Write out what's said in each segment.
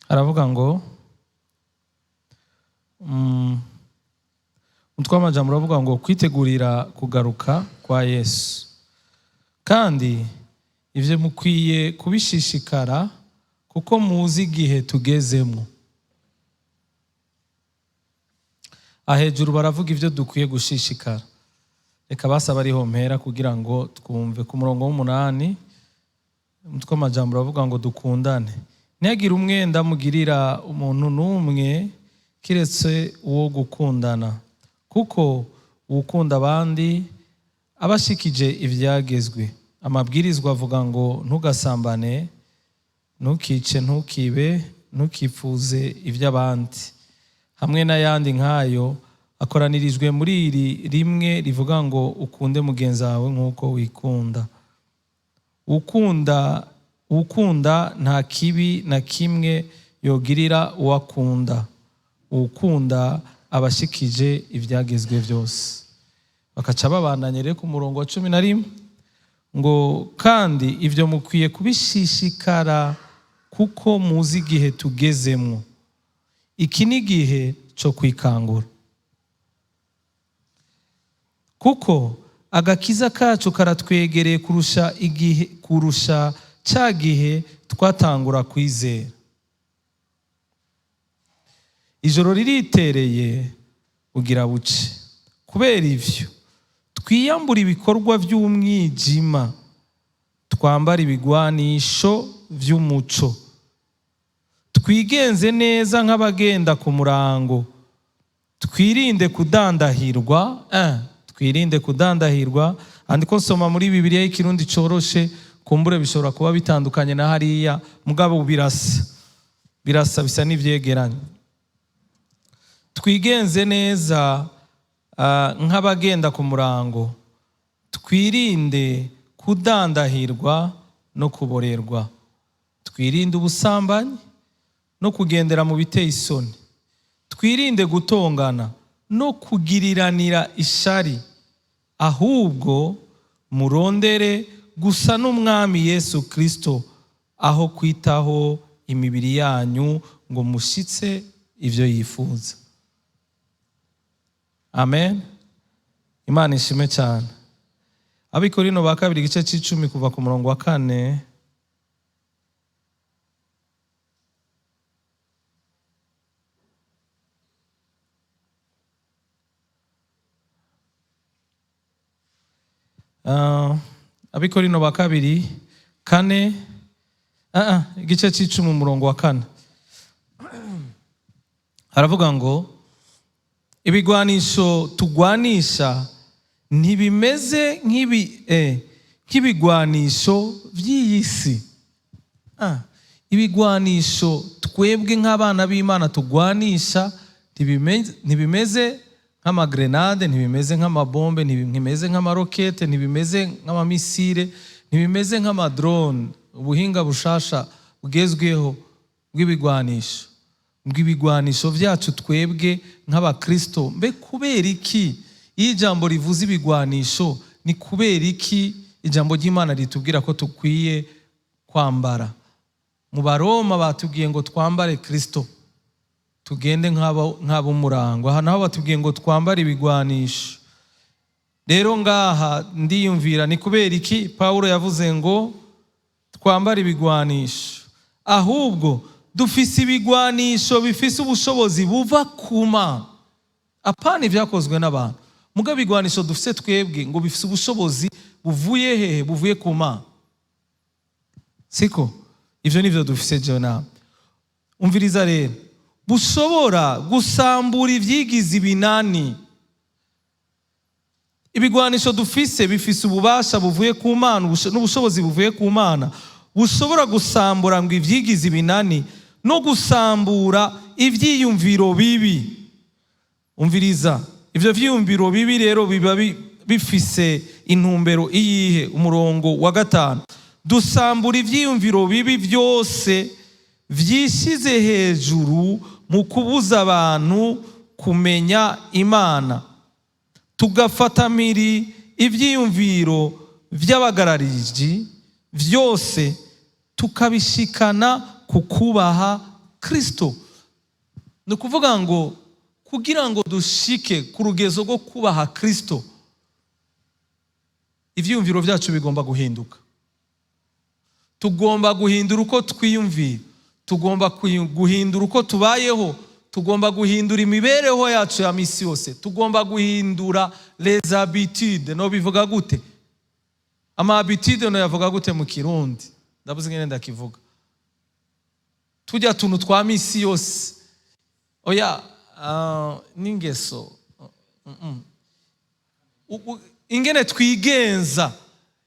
aravuga ngo umutwe w'amajambo uravuga ngo kwitegurira kugaruka kwa Yesu. Kandi ivyo mukwiye kubishishikara kuko muzi igihe tugezemwo. Ahejuru baravuga ivyo dukwiye gushishikara. Reka basaba ariho mpera kugira ngo twumve. Ku murongo w'8 umutwe w'amajambo uravuga ngo dukundane. Ntihagire umwenda mugirira umuntu n'umwe kiretse uwo gukundana, kuko uwukunda abandi abashikije ivyagezwe. Amabwirizwa avuga ngo ntugasambane, ntukice, ntukibe, ntukifuze ivy'abandi, hamwe n'ayandi nk'ayo akoranirijwe muri iri rimwe rivuga ngo ukunde mugenzi wawe nk'uko wikunda. Ukunda nta kibi na kimwe yogirira uwakunda. Ukunda abashikije ivyagezwe byose. Bakaca babandanye rero ku murongo wa 11 ngo kandi ivyo mukwiye kubishishikara kuko muzi igihe tugezemwo. Iki ni igihe cyo kwikangura, kuko agakiza kacu karatwegereye kurusha ca gihe twatangura kwizera. Ijoro riritereye, bugira buce. Kubera ivyo twiyambure ibikorwa vy'umwijima, twambare ibigwanisho vy'umuco. Twigenze neza nk'abagenda ku murango, twirinde kudandahirwa. Andiko nsoma muri Bibiliya y'ikirundi coroshe, kumbure bishobora kuba bitandukanye na hariya, mugabo birasa bisa n'ivyegeranye. Twigenze neza nk'abagenda ku murango, twirinde kudandahirwa no kuborerwa. Twirinde ubusambanyi no kugendera mu biteye isoni. Twirinde gutongana no kugiriranira ishari, ahubwo murondere gusa n'umwami Yesu Kristo, aho kwitaho imibiri yanyu ngo mushitse ivyo yifuza. Amen. Imana ishime cyane. Abikorino ba 2 igice c'10 kuva ku murongo wa 4. Abikorino ba 2 4 igice c'10 umurongo wa 4 haravuga ngo ibigwanisho tugwanisha ntibimeze nk'ibigwanisho vy'iyi si. Ibigwanisho twebwe nk'abana b'Imana tugwanisha ntibimeze nk'amagrenade, ntibimeze nk'amabombe, ntibimeze nk'amarokete, ntibimeze nk'amamisire, ntibimeze nk'amadrone. Ubuhinga bushasha bugezweho bw'ibigwanisho vyacu twebwe nk'abakristo. Mbe kubera iki iyo ijambo rivuze ibigwanisho? Ni kubera iki ijambo ry'Imana ritubwira ko tukwiye kwambara? Mu Baroma batubwiye ngo twambare Kristo, tugende nk'abo murango. Aha naho batubwiye ngo twambare ibigwanisho. Rero ngaha ndiyumvira ni kubera iki Paulo yavuze ngo twambare ibigwanisho? Ahubwo dufise ibigwanisho bifise ubushobozi buva kuma, apana ivyakozwe n'abantu. Muga ibigwanisho dufise twebwe ngo bifise ubushobozi buvuye hehe? Buvuye kuma. Siko ivyo nivyo dufise je na. Umviriza rero, bushobora gusambura ivyigize ibinani. Ibigwanisho dufise bifise ububasha buvuye ku Mana n'ubushobozi buvuye ku Mana, bushobora gusambura ngo ivyigize ibinani no gusambura ivyiyumviro bibi. Umviriza, ivyo vyiyumviro bibi rero biba bifise intumbero iyihe? Umurongo wa 5, dusambura ivyiyumviro bibi vyose vyishize hejuru mu kubuza abantu kumenya Imana, tugafata miri ivyiyumviro vy'abagarariji vyose tukabishikana ku kubaha Kristo. Ni ukuvuga ngo kugira ngo dushike ku rugezo rwo kubaha Kristo, ivyiyumviro vyacu bigomba guhinduka. Tugomba guhindura uko twiyumvira, tugomba guhindura uko tubayeho, tugomba guhindura imibereho yacu ya misi yose, tugomba guhindura les habitudes. No bivuga gute? Ama habitude no yavuga gute mu Kirundi? Ndabuze ngene ndakivuga. Tujya tuntu twa misi yose. Oya, n'ingeso. Ingene twigenza,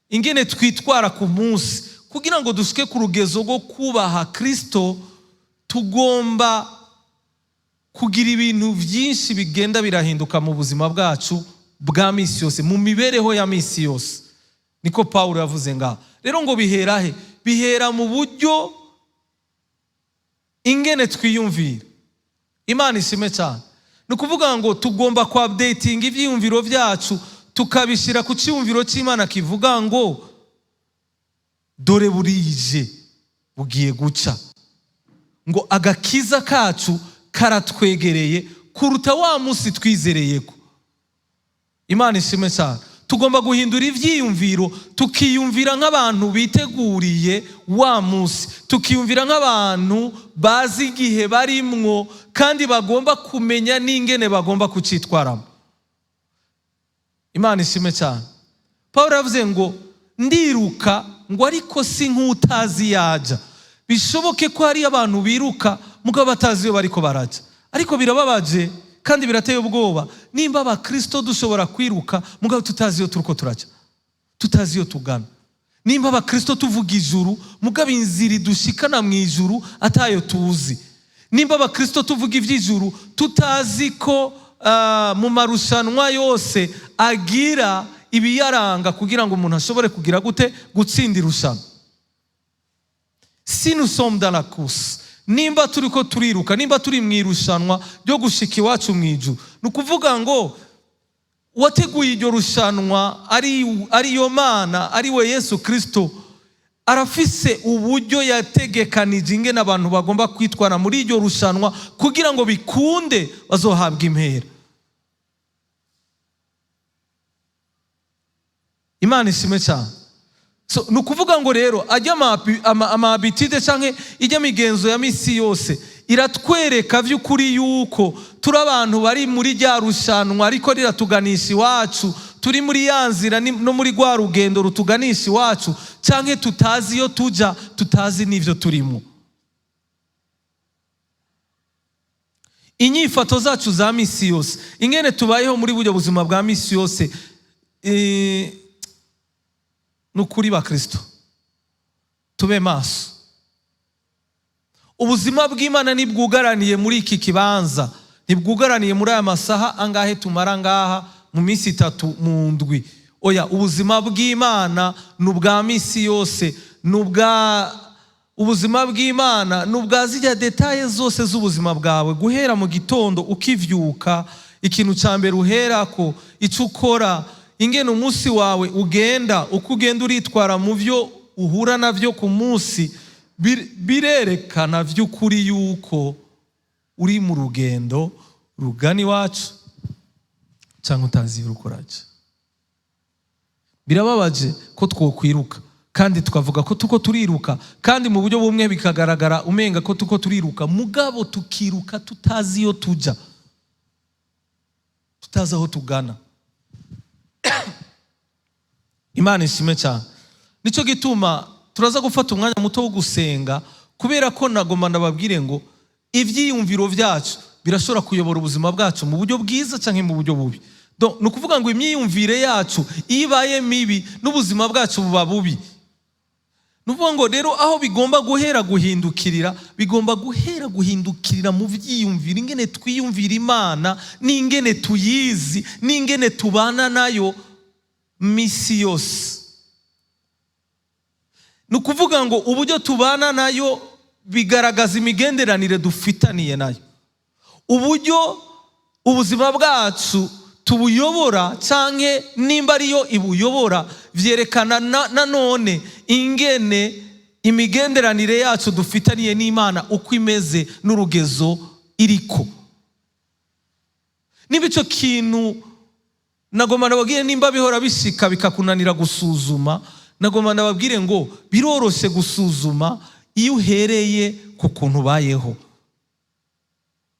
ingene twitwara ku munsi. Kugira ngo dushike ku rugezo rwo kubaha Kristo, tugomba kugira ibintu byinshi bigenda birahinduka mu buzima bwacu bwa misi yose, mu mibereho ya misi yose. Niko Paulo yavuze ngaho. Rero ngo bihera he? Bihera mu buryo ingene twiyumvira. Imana ishime cyane. Ni ukuvuga ngo tugomba ku updating ivyiyumviro vyacu, tukabishira ku cyumviro cy'Imana kivuga ngo dore burije bugiye guca, ngo agakiza kacu karatwegereye kuruta wa musi twizereyeko. Imana ishime cyane. Tugomba guhindura ivyiyumviro, tukiyumvira nk'abantu biteguriye wa musi, tukiyumvira nk'abantu bazi igihe barimwo kandi bagomba kumenya n'ingene bagomba kucitwaramo. Imana ishime cyane. Paulo yavuze ngo ndiruka, ngo ariko si nk'utazi yaja. Bishoboke ko hari abantu biruka mugabo batazi iyo bariko baraja. Ariko birababaje kandi birateye ubwoba nimba abakristo dushobora kwiruka mugabo tutazi iyo turiko turaja, tutazi iyo tugana. Nimba abakristo tuvuga ijuru mugabo inzira dushikana mu ijuru atayo tuzi. Nimba abakristo tuvuga ivy'ijuru tutazi ko mu marushanwa yose agira ibiyaranga kugira ngo umuntu ashobore kugira gute gutsinda irushanwa. Si nous sommes dans la course, nimba turiko turiruka, nimba turi mu irushanwa ryo gushika iwacu mu ijuru, ni ukuvuga ngo wateguye iryo rushanwa ari yo Mana, ari we Yesu Kristo, arafise uburyo yategekanije ingene abantu bagomba kwitwara muri iryo rushanwa kugira ngo bikunde bazohabwa impera. Imana ishime cyane. So ni ukuvuga ngo rero ajya amabitide canke ijya migenzo ya misi yose iratwereka vy'ukuri yuko turi abantu bari muri rya rushanwa ariko riratuganisha iwacu, turi muri ya nzira no muri rwa rugendo rutuganisha iwacu, canke tutazi iyo tuja, tutazi n'ivyo turimo. Inyifato zacu za misi yose, ingene tubayeho muri buryo buzima bwa misi yose, nukuri ba Kristo tube maso. Ubuzima bw'Imana nibwugaraniye muri iki kibanza, nibwugaraniye muri aya masaha angahe tumara ngaha mu misi 3 mu ndwi. Oya, ubuzima bw'Imana nubwa misi yose, nubwa ubuzima bw'Imana nubwa zijya detaye zose z'ubuzima bwawe, guhera mu gitondo ukivyuka, ikintu ca mbere uherako, ico ukora, ingene umunsi wawe ugenda, uko ugenda uritwara mu vyo uhura navyo ku munsi, birerekana vy'ukuri yuko uri mu rugendo rugani wacu cyangwa utazi uruko uraja. Birababaje ko twokwiruka kandi tukavuga ko tuko turiruka, kandi mu buryo bumwe bikagaragara umenga ko tuko turiruka, mugabo tukiruka tutazi iyo tuja, tutazi aho tugana. Imana ishime cyane. Nico gituma turaza gufata umwanya muto wo gusenga, kubera ko nagomba ndababwire ngo ivyiyumviro vyacu birashobora kuyobora ubuzima bwacu mu buryo bwiza canke mu buryo bubi. Donc nukuvuga ngo imyiyumvire yacu ibaye mibi n'ubuzima bwacu buba bubi. Nuvuga ngo rero aho bigomba guhera guhindukirira, bigomba guhera guhindukirira mu vyiyumviro, ingene twiyumvira Imana, n'ingene tuyizi, n'ingene tubana nayo misi yose. Nukuvuga ngo uburyo tubana nayo bigaragaza imigenderanire dufitaniye nayo. Uburyo ubuzima bwacu tubuyobora canke nimba ariyo ibuyobora, vyerekana nanone ingene imigenderanire yacu dufitaniye n'Imana uko imeze n'urugezo iriko. Niba ico kintu nagomba nababwire, nimba bihora bishika bikakunanira gusuzuma, nagomba nababwire ngo biroroshe gusuzuma iyo uhereye ku kuntu ubayeho,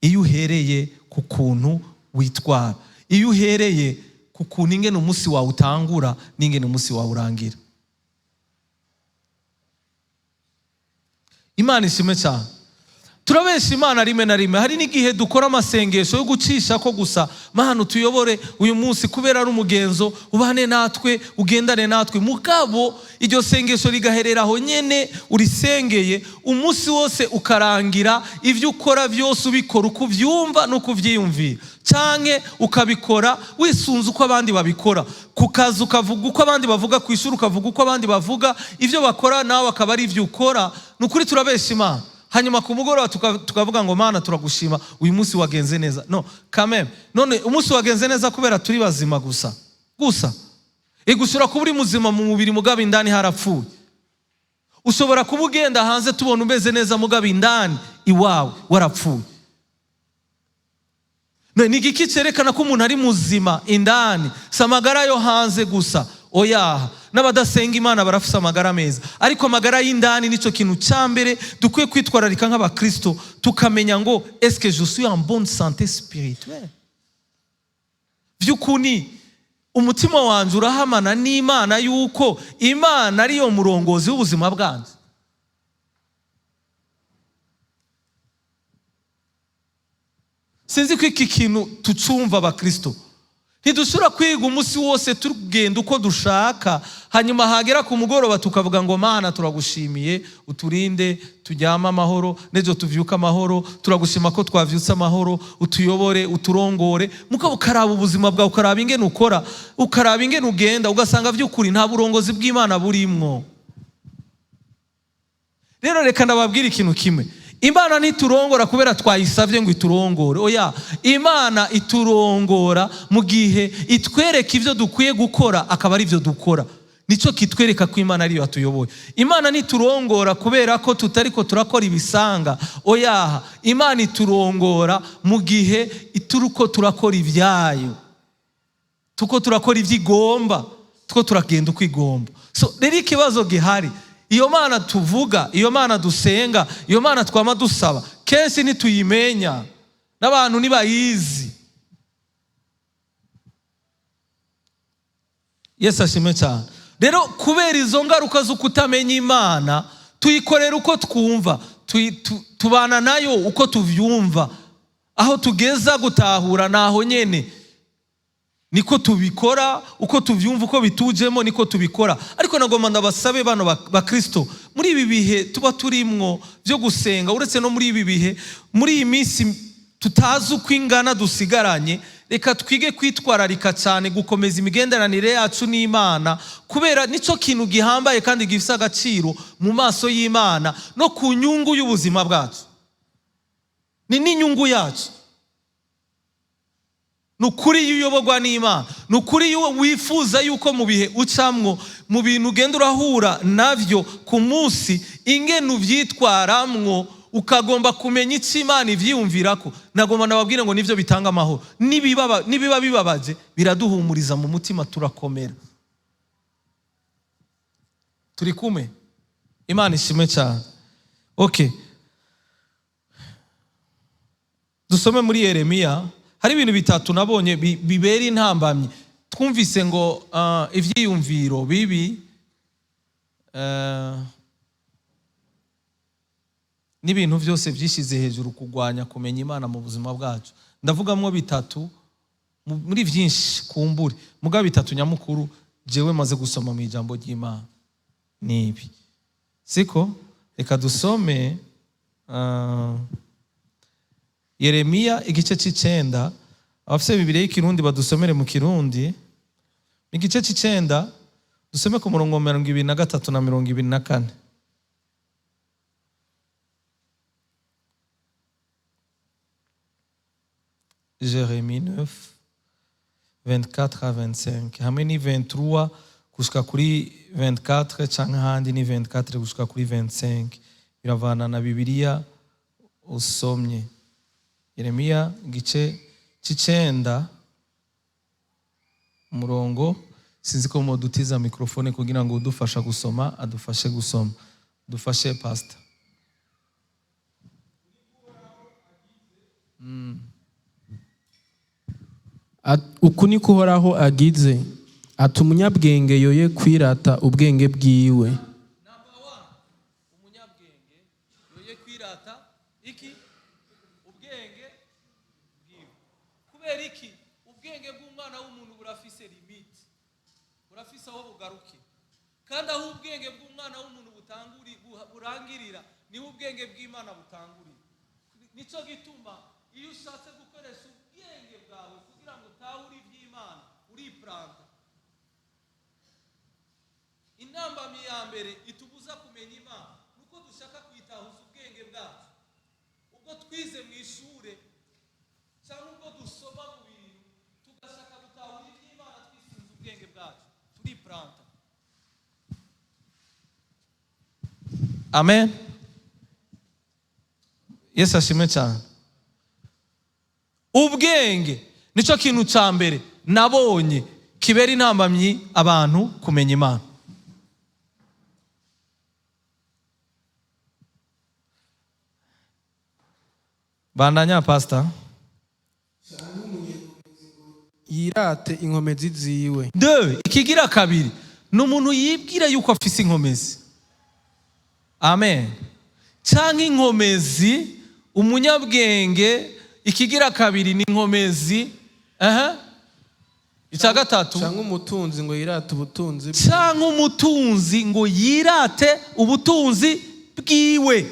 iyo uhereye ku kuntu witwara, iyo uhereye ku kuntu ingene umunsi wawe utangura n'ingene umunsi wawe urangira. Imana ishimwe cyane. Turabesha Imana rimwe na rimwe. Hari n'igihe dukora amasengesho yo gucisha ko gusa, Mana tuyobore uyu munsi kubera ari umugenzo, ubane natwe, ugendane natwe. Mugabo iryo sengesho rigaherera aho nyene urisengeye, umunsi wose ukarangira ivyo ukora byose ubikora uko uvyumva nuko uvyiyumvira, canke ukabikora wisunze uko abandi babikora. Ku kazi ukavuga uko abandi bavuga, ku ishuri ukavuga uko abandi bavuga, ivyo bakora nawe akaba ari ivyo ukora. Nukuri turabesha Imana. Hanyuma ku mugoroba tukavuga ngo Mana turagushima uyu munsi wagenze neza. No, kameme. None umunsi wagenze neza kubera turi bazima gusa. Ushobora kuba uri muzima mu mubiri mugabo indani harapfuye. Ushobora kuba ugenda hanze tubona umeze neza mugabo indani iwawe warapfuye. Ni igiki cyerekana ko umuntu ari muzima indani? Si amagara yo hanze gusa. Oya, n'abadasenga Imana barafise amagara meza, ariko amagara y'indani nico kintu cyambere dukwiye kwitwararika nk'abakristo, tukamenya ngo est-ce que je suis en bonne santé spirituelle? Vy'ukuni umutima wanje urahamana n'Imana yuko Imana ariyo murongozi w'ubuzima bwanje? Sinzi ko iki kintu tucumva abakristo. Ntidushobora kwiga umunsi wose tugenda uko dushaka, hanyuma hagera ku mugoroba tukavuga ngo Mana turagushimiye, uturinde turyama amahoro, nejo tuvyuka amahoro, turagushima ko twavyutse amahoro, utuyobore, uturongore. Mugabo ukaraba ubuzima bwawe, ukaraba ingene ukora, ukaraba ingene ugenda, ugasanga vy'ukuri nta burongozi bw'Imana burimwo. Rero reka ndababwira ikintu kimwe. Imana ntiturongora kubera twayisavye ngo iturongore. Oya, Imana iturongora mu gihe itwereka ivyo dukwiye gukora akaba ari ivyo dukora. Nico kitwereka ko Imana ariyo atuyoboye. Imana ntiturongora kubera ko tutariko turakora ibisanga. Oya, Imana iturongora mu gihe ituruko turakora ivyayo, tuko turakora ivyigomba, tuko turagenda uko igomba. So rero ikibazo gihari, iyo Mana tuvuga, iyo Mana dusenga, iyo Mana twama dusaba, kenshi ntituyimenya, n'abantu ntibayizi. Yesu ashimwe cyane. Rero kubera izo ngaruka zo kutamenya Imana, tuyikorera uko twumva, tubana nayo uko tuvyumva, aho tugeza gutahura naho nyene niko tubikora, uko tuvyumva, uko bitujemo niko tubikora. Ariko nagomba ndabasabe bano bakristo, muri ibi bihe tuba turimwo byo gusenga, uretse no muri ibi bihe, muri iyi minsi tutazi uko ingana dusigaranye, reka twige kwitwararika cyane gukomeza imigenderanire yacu n'Imana, kubera nico kintu gihambaye kandi gifise agaciro mu maso y'Imana no ku nyungu y'ubuzima bwacu. Ni n'inyungu yacu. Nukuri yuyoborwa n'Imana, nukuri wifuza yuko mu bihe ucamwo, mu bintu ugenda urahura navyo ku munsi, ingene uvyitwaramwo, ukagomba kumenya icyo Imana ivyiyumvirako. Nagomba nababwire ngo nivyo bitanga amahoro. Nibiba bibabaje biraduhumuriza mu mutima, turakomera. Turi kumwe? Imana ishimwe cyane. Okay, dusome muri Yeremiya. Hari ibintu bitatu nabonye bibera intambamye. Twumvise ngo ivyiyumviro bibi n'ibintu byose byishize hejuru kugwanya kumenya Imana mu buzima bwacu. Ndavugamwo bitatu muri byinshi kumbure, mugabo bitatu nyamukuru jewe maze gusoma mu ijambo ry'Imana nibi. Siko reka dusome Yeremiya igice c'icenda. Abafise Bibiliya y'ikirundi badusomere mu kirundi. Igice c'icenda dusome ku murongo 23 na 24. Jérémie 9, 24 à 25. Hamwe ni 23 gushika kuri 24 canke ahandi ni 24 gushika kuri 25. Biravana na Bibiliya usomye. Yeremiya igice c'icenda umurongo, sinzi ko modutiza mikrofone kugira ngo udufasha gusoma adufashe gusoma. Dufashe pastor. Uku niko Uhoraho agize, ati umunyabwenge yoye kwirata ubwenge bwiwe. Number 1, umunyabwenge yoye kwirata iki? Ubwenge bwiwe. Kubera iki? Ubwenge bw'umwana w'umuntu burafise limit, burafise aho bugaruke. Kandi aho ubwenge bw'umwana w'umuntu burangirira niho ubwenge bw'Imana butangurira. Nico gituma iyo ushatse gukoresha ubwenge bwawe kugira ngo utahure iby'Imana uripranta. Intambamyi ya mbere itubuza kumenya Imana nuko dushaka kwitahuza ubwenge bwacu. Ubwo twize mu ishure cyangwa ubwo dusoma mu bintu tugashaka gutahura iby'Imana twisinze ubwenge bwacu, turipranta. Amen. Yesu ashimwe cyane. Ubwenge nico kintu ca mbere nabonye kibera intambamyi abantu kumenya Imana. Bandanya pastor. Yirate inkomezi ziwe. Ikigira kabiri n'umuntu yibwira yuko afise inkomezi. Amen. Canke inkomezi, umunyabwenge. Ikigira kabiri ni inkomezi. Icya gatatu, canke umutunzi ngo yirate ubutunzi. Canke umutunzi ngo yirate ubutunzi bwiwe.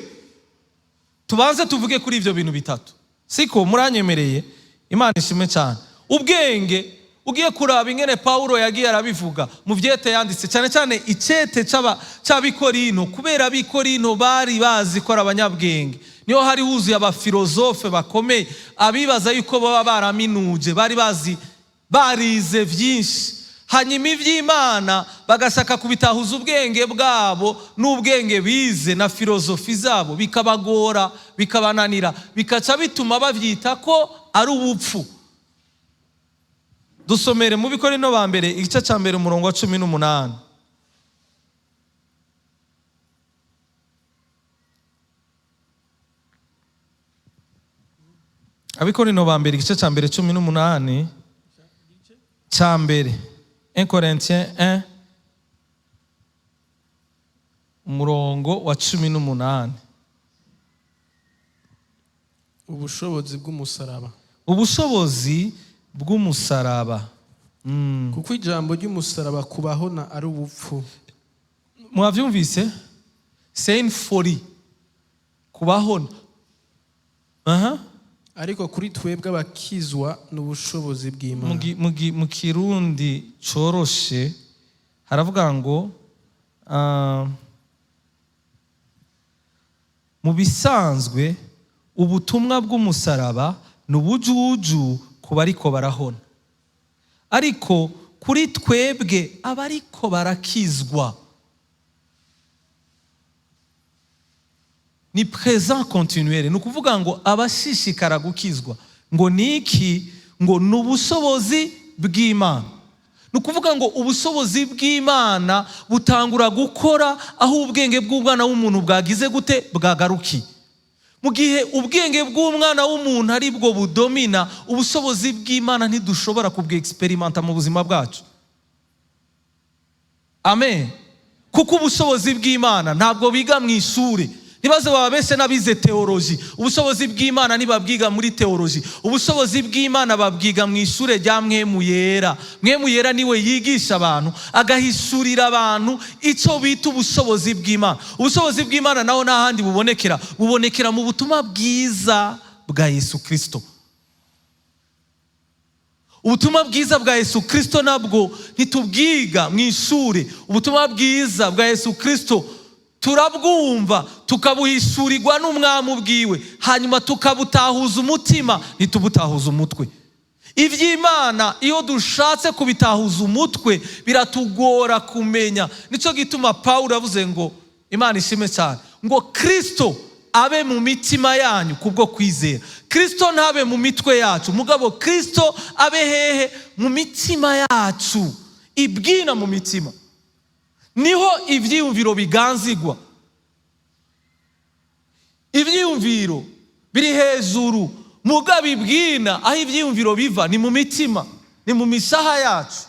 Tubanze tuvuge kuri ivyo bintu bitatu. Siko muranyemereye? Imana ishimwe cyane. Ubwenge ugiye kuraba ingene Paulo yagiye arabivuga mu vyete yanditse cyane cyane icete c'abikorino, kubera abikorino bari bazi ko abanyabwenge. Niho hari huzuye abafilozofe bakomeye abibaza yuko baba baraminuje, bari bazi barize vyinshi. Hanyuma ivy'Imana bagashaka kubitahuza ubwenge bwabo n'ubwenge bize na filozofi zabo bikabagora, bikabananira, bikaca bituma bavyita ko ari ubupfu. Dusomere mu bikorino ba mbere igice ca mbere umurongo wa 18. Abikorino ba mbere igice ca mbere 18 ca mbere 1 Corinthiens 1 umurongo wa 18. Ubushobozi bw'umusaraba. Ubushobozi bw'umusaraba. Kuko ijambo ry'umusaraba kubahona ari ubupfu. Mwavyumvise? C'est folie. Kubahona. Ariko kuri twebwe abakizwa n'ubushobozi bw'Imana. Mu Kirundi coroshe haravuga ngo mu bisanzwe ubutumwa bw'umusaraba n'ubujuju kuba ariko barahona, ariko kuri twebwe abariko barakizwa ni présent continuel. Nukuvuga ngo abashishikara gukizwa ngo niki? Ngo n'ubushobozi bw'Imana. Nukuvuga ngo ubushobozi bw'Imana butangura gukora aho ubwenge bw'umwana w'umuntu bwagize gute? Bwagaruki. Mu gihe ubwenge bw'umwana w'umuntu ari bwo budomina, ubushobozi bw'Imana ntidushobora kubwexperimenta mu buzima bwacu. Amen. Kuko ubushobozi bw'Imana ntabwo biga mu ishuri. Nibaze bababeshe n'abize teoloji. Ubushobozi bw'Imana ntibabwiga muri teoloji. Ubushobozi bw'Imana babwiga mu ishure rya Mwemu Yera. Mwemu Yera niwe yigisha abantu, agahishurira abantu ico bita ubushobozi bw'Imana. Ubushobozi bw'Imana naho n'ahandi bubonekera mu butumwa bwiza bwa Yesu Kristo. Ubutumwa bwiza bwa Yesu Kristo nabwo ntitubwiga mu ishure. Ubutumwa bwiza bwa Yesu Kristo turabwumva, tukabuhishurirwa n'umwami ubwiwe, hanyuma tukabutahuza umutima, ntitubutahuza umutwe. ivy'Imana iyo dushatse kubitahuza umutwe biratugora kumenya. Nico gituma Paulo yavuze ngo, Imana ishime cyane, ngo Kristo abe mu mitima yanyu kubwo kwizera. Kristo ntabe mu mitwe yacu, mugabo Kristo abe hehe? Mu mitima yacu. Ibwina mu mitima niho ivyiyumviro biganzigwa. Ivyiyumviro biri hejuru, mugabo ibwina aho ivyiyumviro biva ni mu mitima, ni mu mishaha yacu.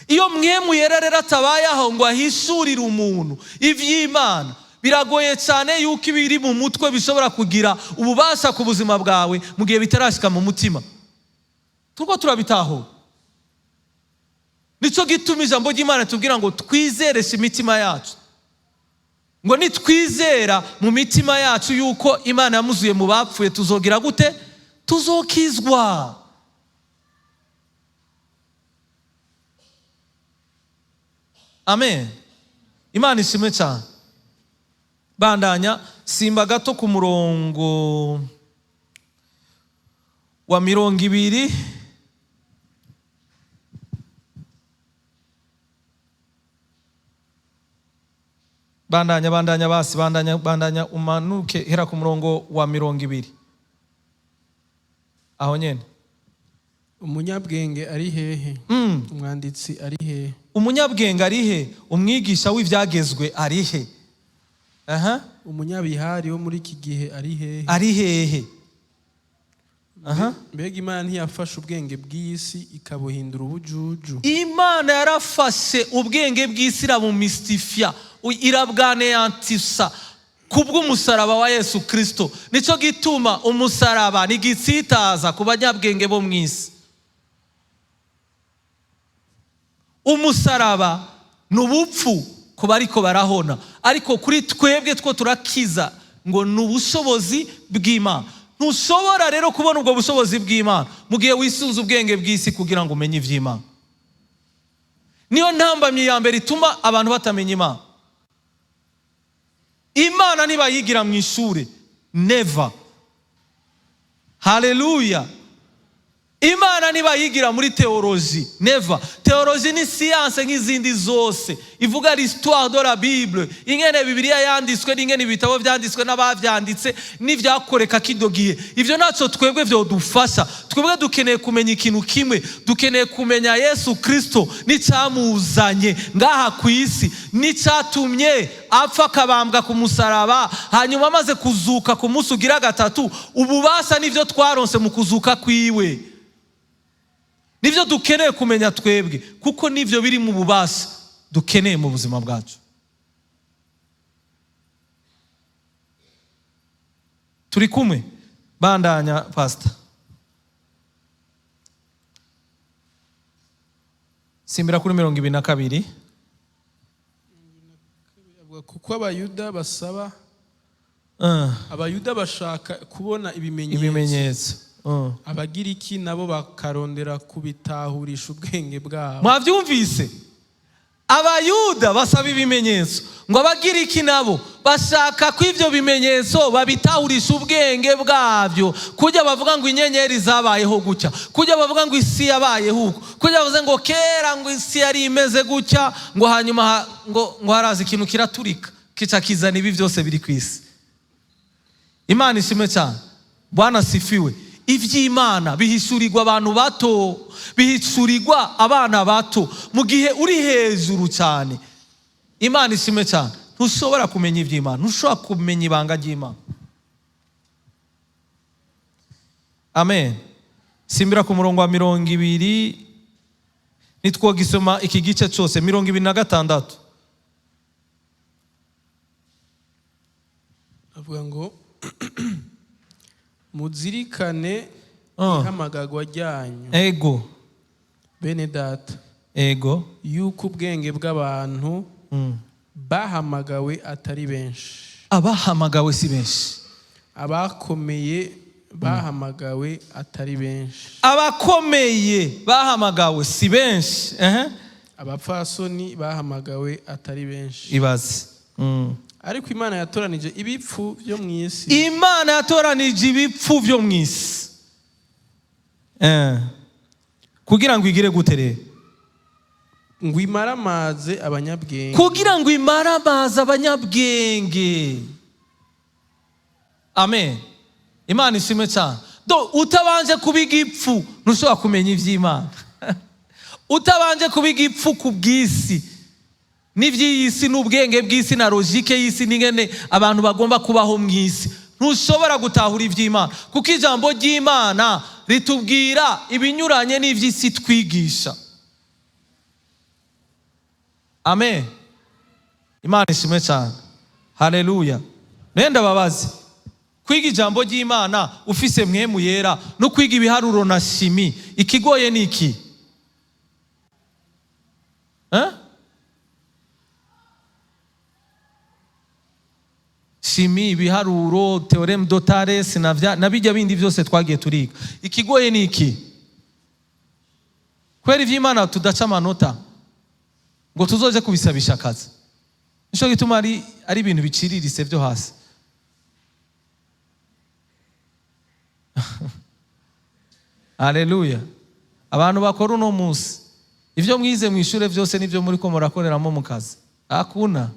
Iyo mwemu yera rero atabaye aho ngo ahishurire umuntu ivy'Imana, biragoye cyane yuko ibiri mu mutwe bishobora kugira ububasha ku buzima bwawe mu gihe bitarashika mu mutima. Turiko turabitaho. Nico gituma ijambo ry'Imana tubwira ngo twizereshe imitima yacu, ngo nitwizera mu mitima yacu yuko Imana yamuzuye mu bapfuye, tuzogira gute? Tuzokizwa. Amen. Imana ishimwe cyane. Bandanya simba gato ku murongo wa 20. Bandanya basi, bandanya umanuke hera ku murongo wa 20. Aho nyene. Umunyabwenge ari hehe? Umwanditsi ari hehe? Umunyabwenge ari he? Umwigisha w'ivyagezwe ari he? Umunyabihari wo muri iki gihe ari hehe? Ari hehe? Mbega Imana ntiyafashe ubwenge bw'isi ikabuhindura ubujuju? Imana yarafashe ubwenge bw'isi irabumistifia, irabwaneyantisa kubw'umusaraba wa Yesu Kristo. Nico gituma umusaraba ni gitsitaza ku banyabwenge bo mw'isi. Umusaraba n'ubupfu ku bariko barahona, ariko kuri twebwe two turakiza ngo n'ubushobozi bw'Imana. Ntushobora rero kubona ubwo bushobozi bw'Imana mu gihe wisunze ubwenge bw'isi kugira ngo umenye ivy'Imana. Niyo ntambamye ya mbere ituma abantu batamenya Imana. Imana ntibayigira mu ishure, never. Haleluya. Imana ntibayigira muri teoloji, never. Teoloji ni siyanse nk'izindi zose, ivuga l'histoire de la Bible, ingene Bibiliya yanditswe n'ingene ibitabo vyanditswe n'abavyanditse n'ivyakoreka kido gihe. Ivyo naco twebwe vyo dufasha. Twebwe dukeneye kumenya ikintu kimwe, dukeneye kumenya Yesu Kristo n'icamuzanye ngaha ku isi, n'icatumye apfa akabambwa ku musaraba, hanyuma amaze kuzuka ku munsi ugira gatatu. Ububasha nivyo twaronse mu kuzuka kwiwe, nivyo dukeneye kumenya twebwe, kuko nivyo biri mu bubasha dukeneye mu buzima bwacu. Turi kumwe? Bandanya pastor. Simbira kuri 22. Kuko abayuda basaba, abayuda bashaka kubona ibimenyetso. Abagiriki nabo bakarondera kubitahurisha ubwenge bwabo. Mwavyumvise? Abayuda basaba ibimenyetso, ngo abagiriki nabo bashaka ko ivyo bimenyetso babitahurisha ubwenge bwavyo. Kujya bavuga ngo inyenyeri zabayeho gutya, kujya bavuga ngo isi yabayeho uko, kujya bavuze ngo kera ngo isi yari imeze gutya, ngo hanyuma ngo haraza ikintu kiraturika kica kizana ibi vyose biri kwisi. Imana ishimwe cyane. Bwana sifiwe. Ivy'Imana bihishurirwa abantu bato, bihishurirwa abana bato mu gihe uri hejuru cyane. Imana ishimwe cyane. Ntushobora kumenya ivy'Imana, ntushobora kumenya ibanga ry'Imana. Amen. Simbira ku murongo wa 20. Nitwogisoma iki gice cyose 26. Avuga ngo muzirikane ihamagagwa ryanyu. Ego. Bene data. Ego. Yuko ubwenge bw'abantu bahamagawe atari benshi. Abahamagawe si benshi. Abakomeye bahamagawe atari benshi. Abakomeye bahamagawe si benshi. Abapfasoni bahamagawe atari benshi. Ibaze. Ariko Imana yatoranije ibipfu byo mw'isi. Imana yatoranije ibipfu byo mw'isi. kugira ngo igire gute rero? ngo imaramaze abanyabwenge. Kugira ngo imaramaze abanyabwenge. Amen. Imana ishimwe cyane. Utabanje kubiga ipfu ntushobora kumenya ivy'Imana. Utabanje kubiga ipfu ku bw'isi n'ivy'isi n'ubwenge bw'isi na logike y'isi n'ingene abantu bagomba kubaho mu isi, ntushobora gutahura ivy'Imana, kuko ijambo ry'Imana ritubwira ibinyuranye n'ivy'isi twigisha. Amen. Imana ishimwe cyane. Haleluya. Nenda babazi kwiga ijambo ry'Imana ufise mwemu yera no kwiga ibiharuro na shimi, ikigoye ni iki? Shimi, ibiharuro, theorem d'Otares na bijya bindi byose twagiye turiga. Ikigoye ni iki? Kwera ivy'Imana tudaca amanota ngo tuzoje kubisabisha akazi. Nico gituma ari ibintu biciriritse byo hasi. Haleluya. Abantu bakora uno munsi ivyo mwize mu ishure byose nivyo muri ko murakoreramo mu kazi. Hakuna.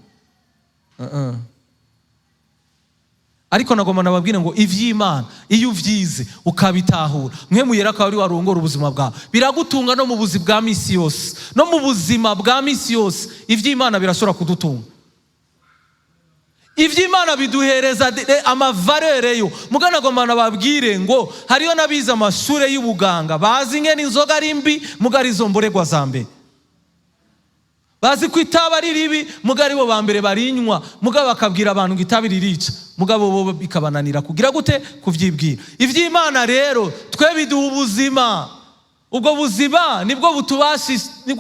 Ariko nagomba nababwire ngo ivy'Imana iyo uvyize ukabitahura, mwe muyera ko ari warongora ubuzima bwawe, biragutunga no mu buzima bwa misi yose. No mu buzima bwa misi yose ivy'Imana birashobora kudutunga. Ivy'Imana biduhereza amavaleur. Mugana nagomba nababwire ngo hariyo nabize amashure y'ubuganga bazi ngene inzoga ari mbi, mugari zo mboregwa za mbere. Bazi ko itaba ari ribi, mugari bo bambere barinywa, mugabo bakabwira abantu ngo itabi ririca, mugabo bo bikabananira kugira gute kuvyibwira. Ivy'Imana rero twe biduha ubuzima. Ubwo buzima nibwo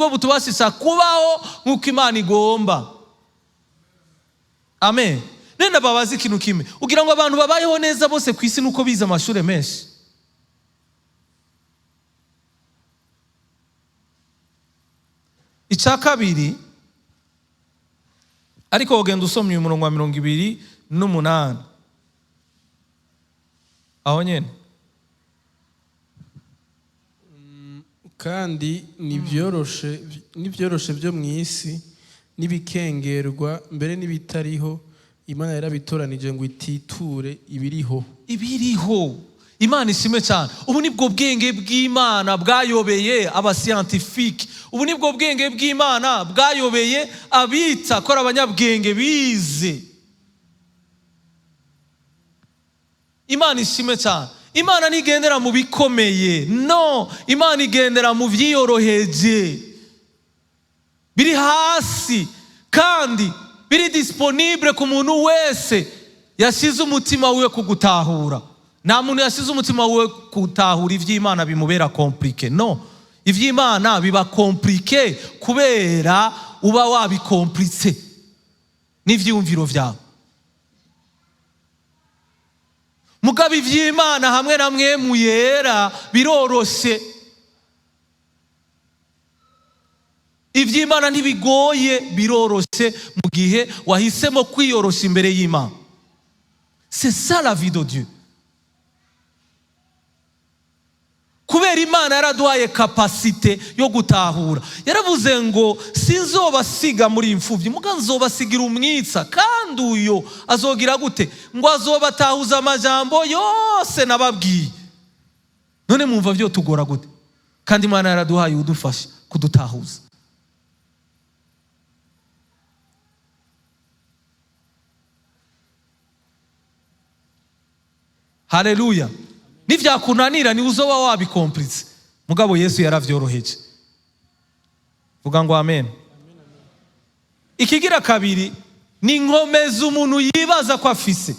butubashisha kubaho nk'uko Imana igomba. Amen. Nenda babazi ikintu kimwe, ugira ngo abantu babayeho neza bose ku isi nuko bize amashure menshi. Icya kabiri, ariko ugenda usomye umurongo wa 28 aho nyene. Kandi nivyoroshe byo mu isi n'ibikengerwa mbere n'ibitariho, Imana yarabitoranije ngo ititure ibiriho. Imana ishimwe cyane. Ubu nibwo bwenge bw'Imana bwayobeye abascientifique. Ubu nibwo bwenge bw'Imana bwayobeye abita kora abanyabwenge bize. Imana ishimwe cyane. Imana ntigendera mu bikomeye, no, Imana igendera mu vyiyoroheje biri hasi, kandi biri disponible ku muntu wese yashize umutima wiwe kugutahura. Nta muntu yashize umutima wiwe kutahura ivy'Imana bimubera compliqué, no. Ivy'Imana biba compliqué kubera uba wabikomplitse n'ivyumviro vyawe. Mugabo ivy'Imana hamwe na mwemu yera biroroshe. Ivy'Imana ntibigoye, biroroshe mu gihe wahisemo kwiyorosha imbere y'Imana. C'est ça la vie de Dieu. Kubera Imana yaraduhaye kapasite yo gutahura. Yaravuze ngo sinzobasiga muri imfuvyi, muga nzobasigira umwitsa, kandi uyo azogira gute? Ngo azobatahuza amajambo yose nababwiye. None mwumva vyo tugora gute? Kandi Imana yaraduhaye udufasha kudutahuza. Haleluya. Nivyakunanira ni uzoba wabikomplitse, mugabo Yesu yaravyoroheje. Vuga ngo amen. Ikigira kabiri ni inkomezi umuntu yibaza ko afise,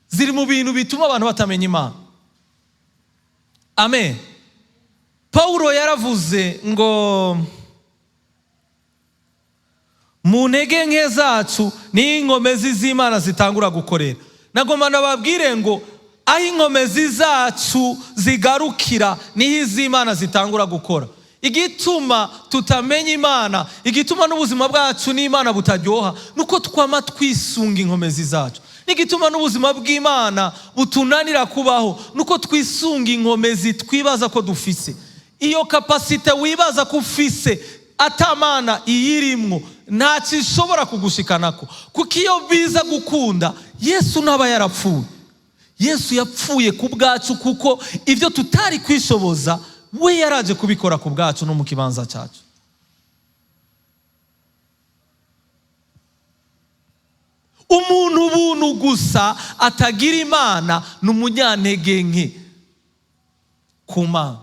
ziri mu bintu bituma abantu batamenya Imana. Amen. Paulo yaravuze ngo mu ntege nke zacu ni inkomezi z'Imana zitangura gukorera. Nagomba nababwire ngo aho inkomezi zacu zigarukira niho iz'Imana zitangura gukora. Igituma tutamenya Imana, igituma n'ubuzima bwacu n'Imana butaryoha, nuko twama twisunga inkomezi zacu. n'igituma n'ubuzima bw'Imana butunanira kubaho nuko twisunga inkomezi twibaza ko dufise. Iyo kapasite wibaza ko ufise atamana iyirimwo ntacyo ishobora kugushikanako, kuko iyo biza gukunda Yesu ntaba yarapfuye. Yesu yapfuye ku bwacu, kuko ivyo tutari kwishoboza we yaraje kubikora ku bwacu no mu kibanza cyacu. Umuntu buntu gusa atagira Imana n'umunyantege nke ku Mana.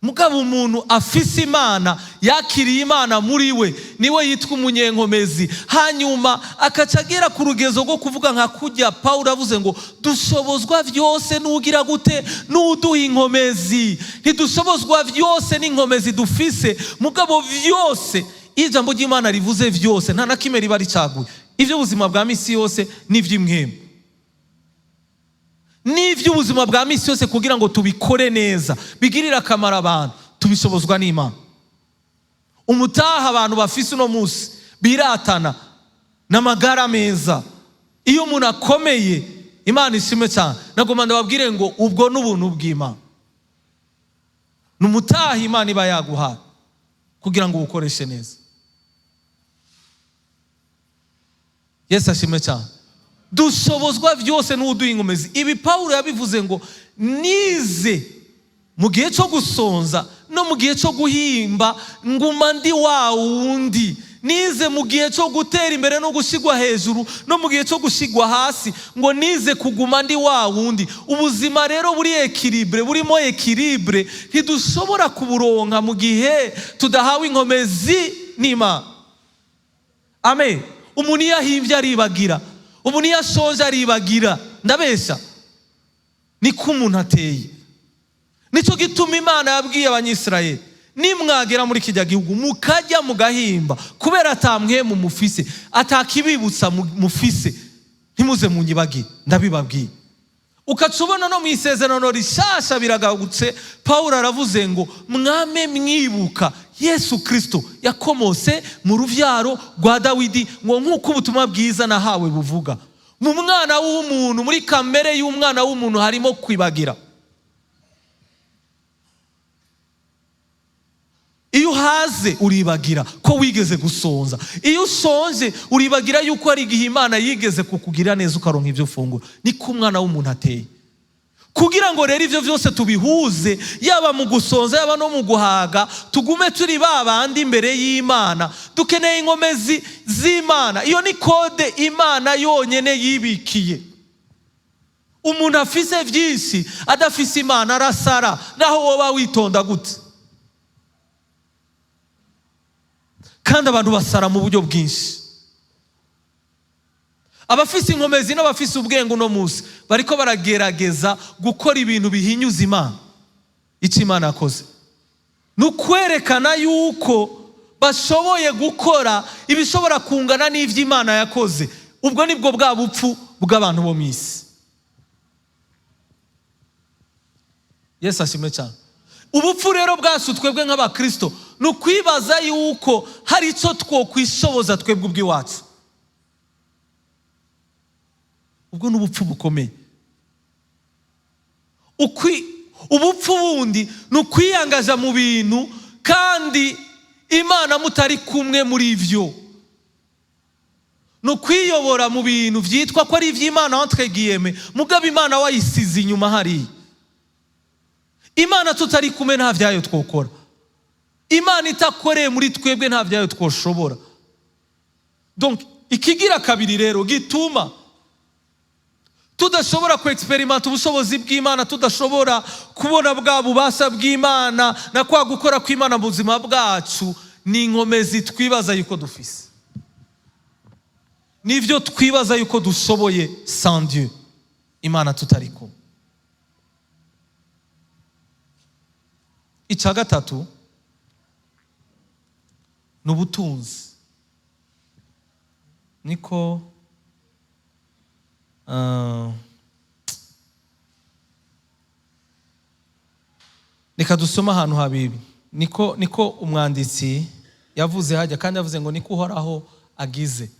Mugabo umuntu afise Imana, yakiriye Imana muri we, niwe yitwa umunyenkomezi. Hanyuma akacagera ku rugezo rwo kuvuga nka kujya Pawulo avuze ngo dushobozwa vyose n'ugira gute, n'uduha inkomezi. Ntidushobozwa vyose n'inkomezi dufise, mugabo vyose ijambo ry'Imana rivuze vyose nta na kimwe riba ricaguye. Ivyo ubuzima bwa misi yose n'ivy'imwemu, n'ivy'ubuzima bwa misi yose kugira ngo tubikore neza bigirira akamaro abantu, tubishobozwa n'Imana. Umutaha abantu bafise uno musi biratana n'amagara meza. Iyo umuntu akomeye, Imana ishimwe cyane, nagomba ndababwire ngo ubwo n'ubuntu bw'Imana, n'umutaha Imana iba yaguhaye kugira ngo ukoreshe neza. Yesu ashimwe cyane. Dushobozwa vyose n'uduha inkomezi. Ibi Pawulo yabivuze ngo nize mu gihe cyo gusonza no mu gihe cyo guhimba nguma ndi wa wundi. Nize mu gihe cyo gutera imbere no gushigwa hejuru no mu gihe cyo gushigwa hasi, ngo nize kuguma ndi wa wundi. Ubuzima rero buri equilibre, burimo equilibre, ntidushobora kuburonka mu gihe tudahawe inkomezi n'Imana. Amen. Umuntu yahimbye aribagira, umuntu yashonje aribagira. Ndabesha? Niko umuntu ateye. Nico gituma Imana yabwiye abanyisirayeli, nimwagera muri kijya gihugu mukajya mugahimba, kubera atamwemu mufise, atakibibutsa mufise, ntimuze munyibagire. Ndabibabwiye. Ukacubona no mu isezerano rishasha biragagutse, Pawulo aravuze ngo mwame mwibuka Yesu Kristo yakomose mu ruvyaro rwa Dawidi, ngo nk'uko ubutumwa bwiza nahawe buvuga. Mu mwana w'umuntu, muri kamere y'umwana w'umuntu harimo kwibagira. Iyo uhaze uribagira ko wigeze gusonza. Iyo ushonje uribagira yuko ari igihe Imana yigeze kukugira neza ukaronka ivyo ufungura. Niko umwana w'umuntu ateye. Kugira ngo rero ivyo vyose tubihuze, yaba mu gusonza yaba no mu guhaga, tugume turi babandi imbere y'Imana, dukeneye inkomezi z'Imana. Iyo ni kode Imana yonyene yibikiye. Umuntu afise vyinshi adafise Imana arasara, naho woba witonda gute. Kandi abantu basara mu buryo bwinshi. Abafise inkomezi n'abafise ubwenge uno musi bariko baragerageza gukora ibintu bihinyuza Imana. Ico Imana yakoze n'ukwerekana yuko bashoboye gukora ibishobora kungana n'ivyo Imana yakoze. Ubwo nibwo bwa bupfu bw'abantu bo mwisi. Yesu ashimwe cyane. Ubupfu rero bwacu twebwe nk'Abakristo n'ukwibaza yuko hari ico twokwishoboza twebwe ubwiwacu. Ubwo n'ubupfu bukomeye. Ubupfu bundi n'ukwiyangaza mu bintu kandi Imana mutari kumwe muri ivyo. N'ukwiyobora mu bintu vyitwa ko ari ivy'Imana twatangura, mugabo Imana wayisize inyuma hari. Imana tutari kumwe nta vyayo twokora. Imana itakoreye muri twebwe nta vyayo twoshobora. Donc ikigira kabiri rero gituma tudashobora kuexperimenta ubushobozi bw'Imana, tudashobora kubona bwa bubasha bw'Imana na kwa gukora kw'Imana mu buzima bwacu, ni inkomezi twibaza yuko dufise. Nivyo twibaza yuko dushoboye sans Dieu, Imana tutari kumwe. Ica gatatu n'ubutunzi. Niko Nika dusoma ahantu habibi. Niko umwanditsi yavuze hajya, kandi yavuze ngo niko Uhoraho agize.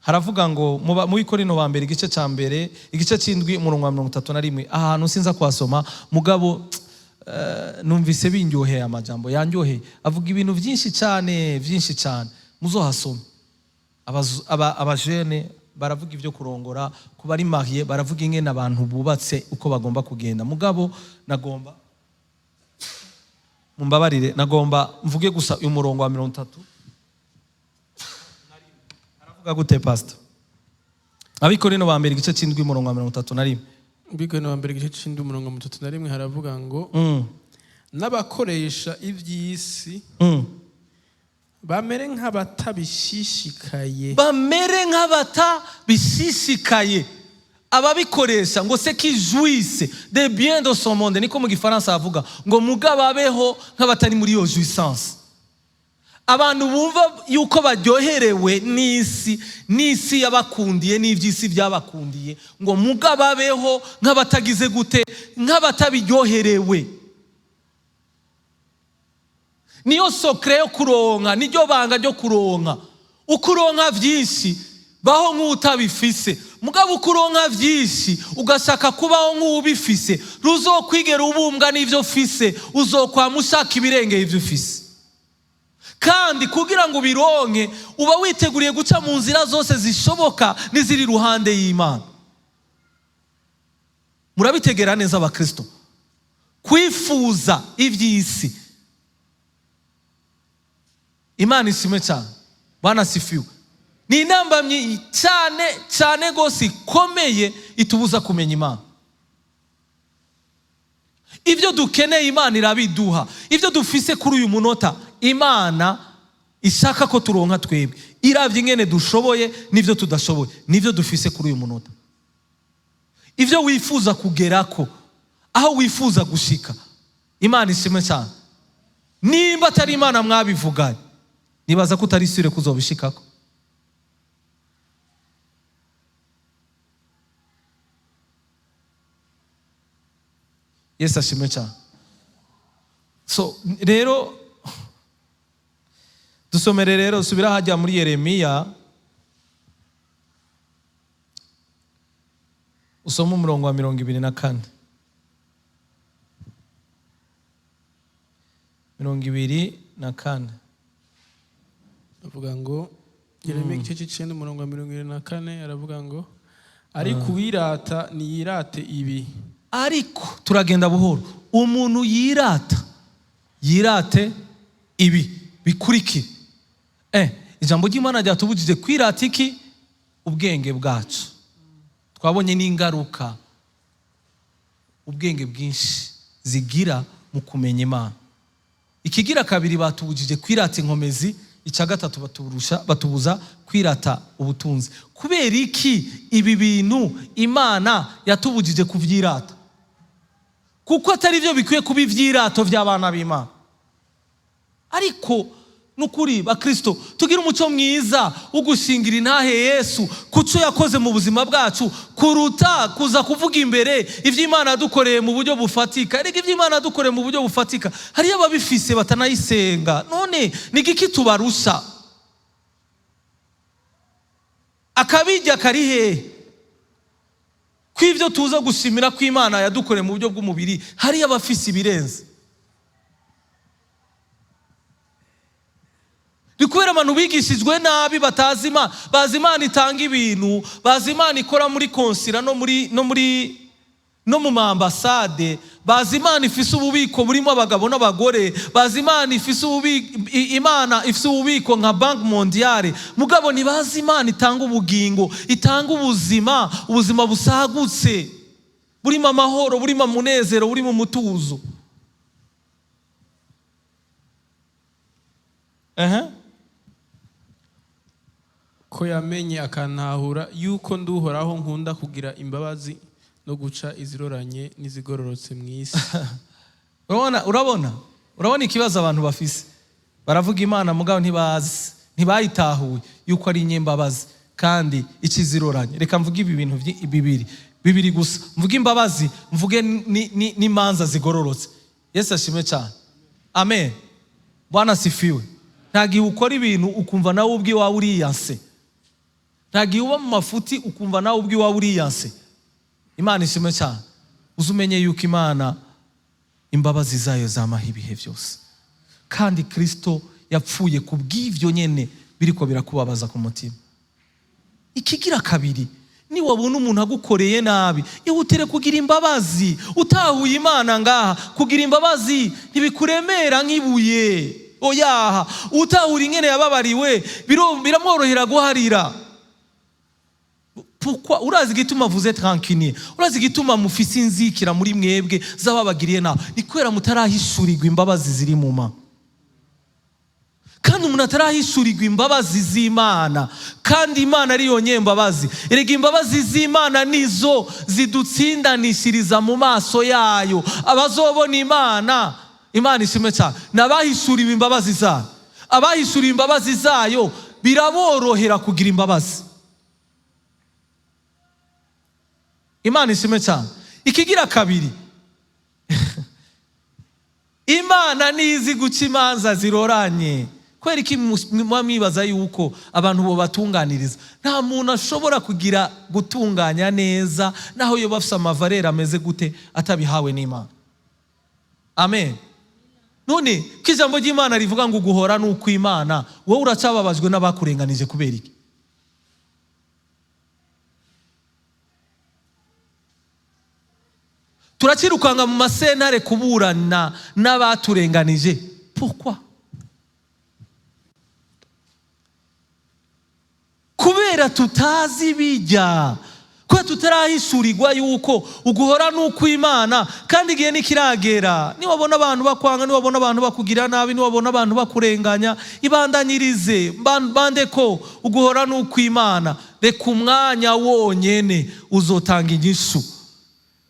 haravuga ngo mu Bikorino ba mbere igice cya mbere igice cy'indwi umurongo wa 31 ahantu sinza kwasoma mugabo numvise binyoheye amajambo yanyoheye avuga ibintu byinshi cyane muzohasoma. Abajene baravuga ibyo kurongora, kuba ari mariye baravuga ingene abantu bubatse uko bagomba kugenda. Mugabo nagomba mumbabarire, nagomba mvuge gusa uyu murongo wa 30. Aravuga gute pastor? Abikorino ba mbere igice cy'indwi umurongo wa 31. Bikorino ba mbere igice cy'indwi umurongo wa 31 haravuga ngo n'abakoresha ivy'isi bamere nk'abatabishishikaye. Bamere nk'abatabishishikaye. Ababikoresha ngo se qui jouissent des biens de son monde, niko mu gifaransa avuga ngo mugababeho nk'abatari muri yo jouissance. Abantu bumva yuko baryoherewe n'isi yabakundiye n'ivy'isi byabakundiye, ngo mugababeho nk'abatagize gute, nk'abatabiryoherewe. Niyo sokre yo kuronka, niryo banga ryo kuronka. Ukuronka vyinshi baho nk'utabifise, mugabo ukuronka vyinshi ugashaka kubaho nk'ubifise, ruzokwigera ubumbwa n'ivyo ufise, uzokwama ushaka ibirengeye ivyo ufise. Kandi kugira ngo ubironke uba witeguriye guca mu nzira zose zishoboka n'iziri ruhande y'Imana. Murabitegera neza abakristo, kwifuza ivy'isi. Imana ishimwe cyane, Bwana sifiwe. Ni intambamyi cyane gose ikomeye itubuza kumenya Imana. Ivyo dukeneye Imana irabiduha. Ivyo dufise kuri uyu munota Imana ishaka ko turonka twebwe. Iravye ingene dushoboye n'ivyo tudashoboye, n'ivyo dufise kuri uyu munota. Ivyo wifuza kugerako, aho wifuza gushika, Imana ishimwe cyane. Nimba atari Imana mwabivuganye, nibaza ko utari sure kuzobishikako. Yesu ashimwe cyane. So rero dusomere rero, subira hajya muri Yeremiya usoma umurongo wa 24. 24 avuga ngo Yeremiya igice cy'icenda umurongo wa 24 aravuga ngo ariko uwirata niyirate ibi. Ariko turagenda buhoro. Umuntu yirate ibi bikurikira. Ijambo ry'Imana ryatubujije kwirata iki? Ubwenge bwacu. Twabonye n'ingaruka ubwenge bwinshi zigira mu kumenya Imana. Ikigira kabiri batubujije kwirata inkomezi, icya gatatu batubuza kwirata ubutunzi. Kubera iki ibi bintu Imana yatubujije kuvyirata? Kuko atari byo bikwiye kuba ivyirato by'abana b'Imana. Ariko nukuri bakristo tugira umuco mwiza ugushingira intahe Yesu kuco yakoze mu buzima bwacu, kuruta kuza kuvuga imbere ivy'Imana yadukoreye mu buryo bufatika. Erega ivy'Imana yadukoreye mu buryo bufatika hariyo ababifise batanayisenga. None nigiki tubarusha? Akabijya kari hehe? Kw'ivyo tuza gushimira ko Imana yadukoreye mu buryo bw'umubiri hariyo abafise ibirenze. Kubera abantu bigishijwe nabi batazi Imana, bazi Imana itanga ibintu, bazi Imana ikora muri konsila no mu maambasade, bazi Imana ifise ububiko burimo abagabo n'abagore, bazi Imana ifise ububiko nka Bank Mondiale. Mugabo ntibazi Imana itanga ubugingo, itanga ubuzima busagutse, burimo amahoro, burimo umunezero, burimo umutuzo. Ko yamenye akantahura yuko nduhoraho nkunda kugira imbabazi no guca iziroranye n'izigororotse mu isi. Urabona ikibazo abantu bafise. Baravuga Imana mugabo ntibayitahuye yuko ari inyembabazi kandi ikiziroranye. Reka mvuge ibi bintu bibiri gusa. Mvuge imbabazi, mvuge n'imanza zigororotse. Yesu ashimwe cyane. Amen. Bwana sifiwe. Nta gihe ukora ibintu ukumva nawe ubwiwawe uriyanse. nta gihe uba mu mafuti ukumva nawe ubwiwawe uriyanse. Imana ishimwe cyane. Uzumenye yuko Imana imbabazi zayo zamaho ibihe byose, kandi Kristo yapfuye ku bw'ivyo nyene biriko birakubabaza ku mutima. Ikigira kabiri, ni wabona umuntu agukoreye nabi, ihutire kugira imbabazi. Utahuye Imana ngaha, kugira imbabazi ntibikuremera nk'ibuye. Oyaha, utahura ingene yababariwe biramworohera guharira. Pourquoi? Urazi gituma vous êtes rancunier, urazi gituma mufise inzikira muri mwebwe z'ababagiriye nawe, ni kubera mutarahishurirwa imbabazi ziri mu Mana. Kandi umuntu atarahishurirwa imbabazi z'Imana, kandi Imana ari yonyine imbabazi. Erega imbabazi z'Imana nizo zidutsindanishiriza mu maso yayo. Abazobona Imana, Imana ishimwe cyane, n'abahishuriwe imbabazi zayo. Abahishuriwe imbabazi zayo biraborohera kugira imbabazi. Imana ishimwe cyane. Ikigira kabiri, Imana nizi guca imanza ziroranye. Kwera iki mwibaza yuko abantu bo batunganiriza? Nta muntu ashobora kugira gutunganya neza naho yo bafise amavarera ameze gute atabihawe n'Imana. Amen. None kijambo ry'Imana rivuga ngo guhora nuko Imana, wowe uracababajwe n'abakurenganije kubera iki? Turacirukanga mu masentare kuburana n'abaturenganije. Pourquoi? Kubera tutazi bijya, kubera tutarahishurirwa yuko uguhora nuko Imana, kandi igihe nikiragera. Niwabona abantu bakwanga, niwabona abantu bakugira nabi, niwabona abantu bakurenganya, ibandanyirize bande ko uguhora nuko Imana. Reka umwanya wonyene uzotanga inyishu.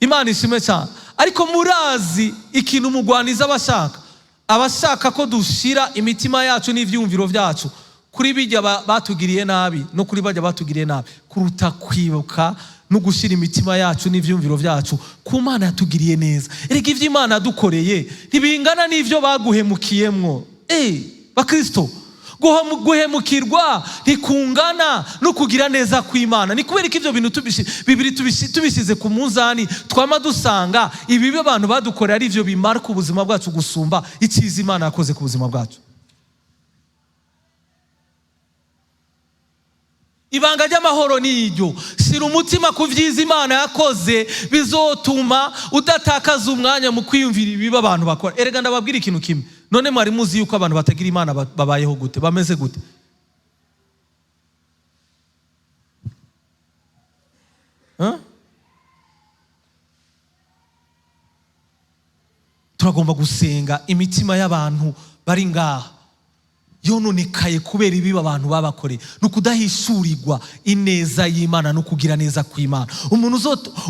Imana ishimwe cyane. Ariko murazi ikintu umugwaniza abashaka ko dushira imitima yacu n'ivyumviro vyacu kuri bijya batugiriye nabi no kuri bajya batugiriye nabi, kuruta kwibuka no gushira imitima yacu n'ivyumviro vyacu ku Mana yatugiriye neza. Erega ivyo Imana yadukoreye ntibingana n'ivyo baguhemukiyemwo. Bakristo, guhemukirwa ntikungana no kugira neza kw'Imana. Ni kubera ko ivyo bintu tubishize ku munzani, twama dusanga ibibi abantu badukorera ari ivyo bimara ku buzima bwacu gusumba icyiza Imana yakoze ku buzima bwacu. Ibanga ry'amahoro ni iryo. Shira umutima ku vyiza Imana yakoze, bizotuma udatakaza umwanya mu kwiyumvira ibibi abantu bakora. Erega ndababwira ikintu kimwe, none mwari muzi yuko abantu batagira Imana babayeho gute, bameze gute? Turagomba gusenga imitima y'abantu bari ngaha yononekaye kubera ibibi abantu babakoreye. Nukudahishurirwa ineza y'Imana no kugira neza kw'Imana.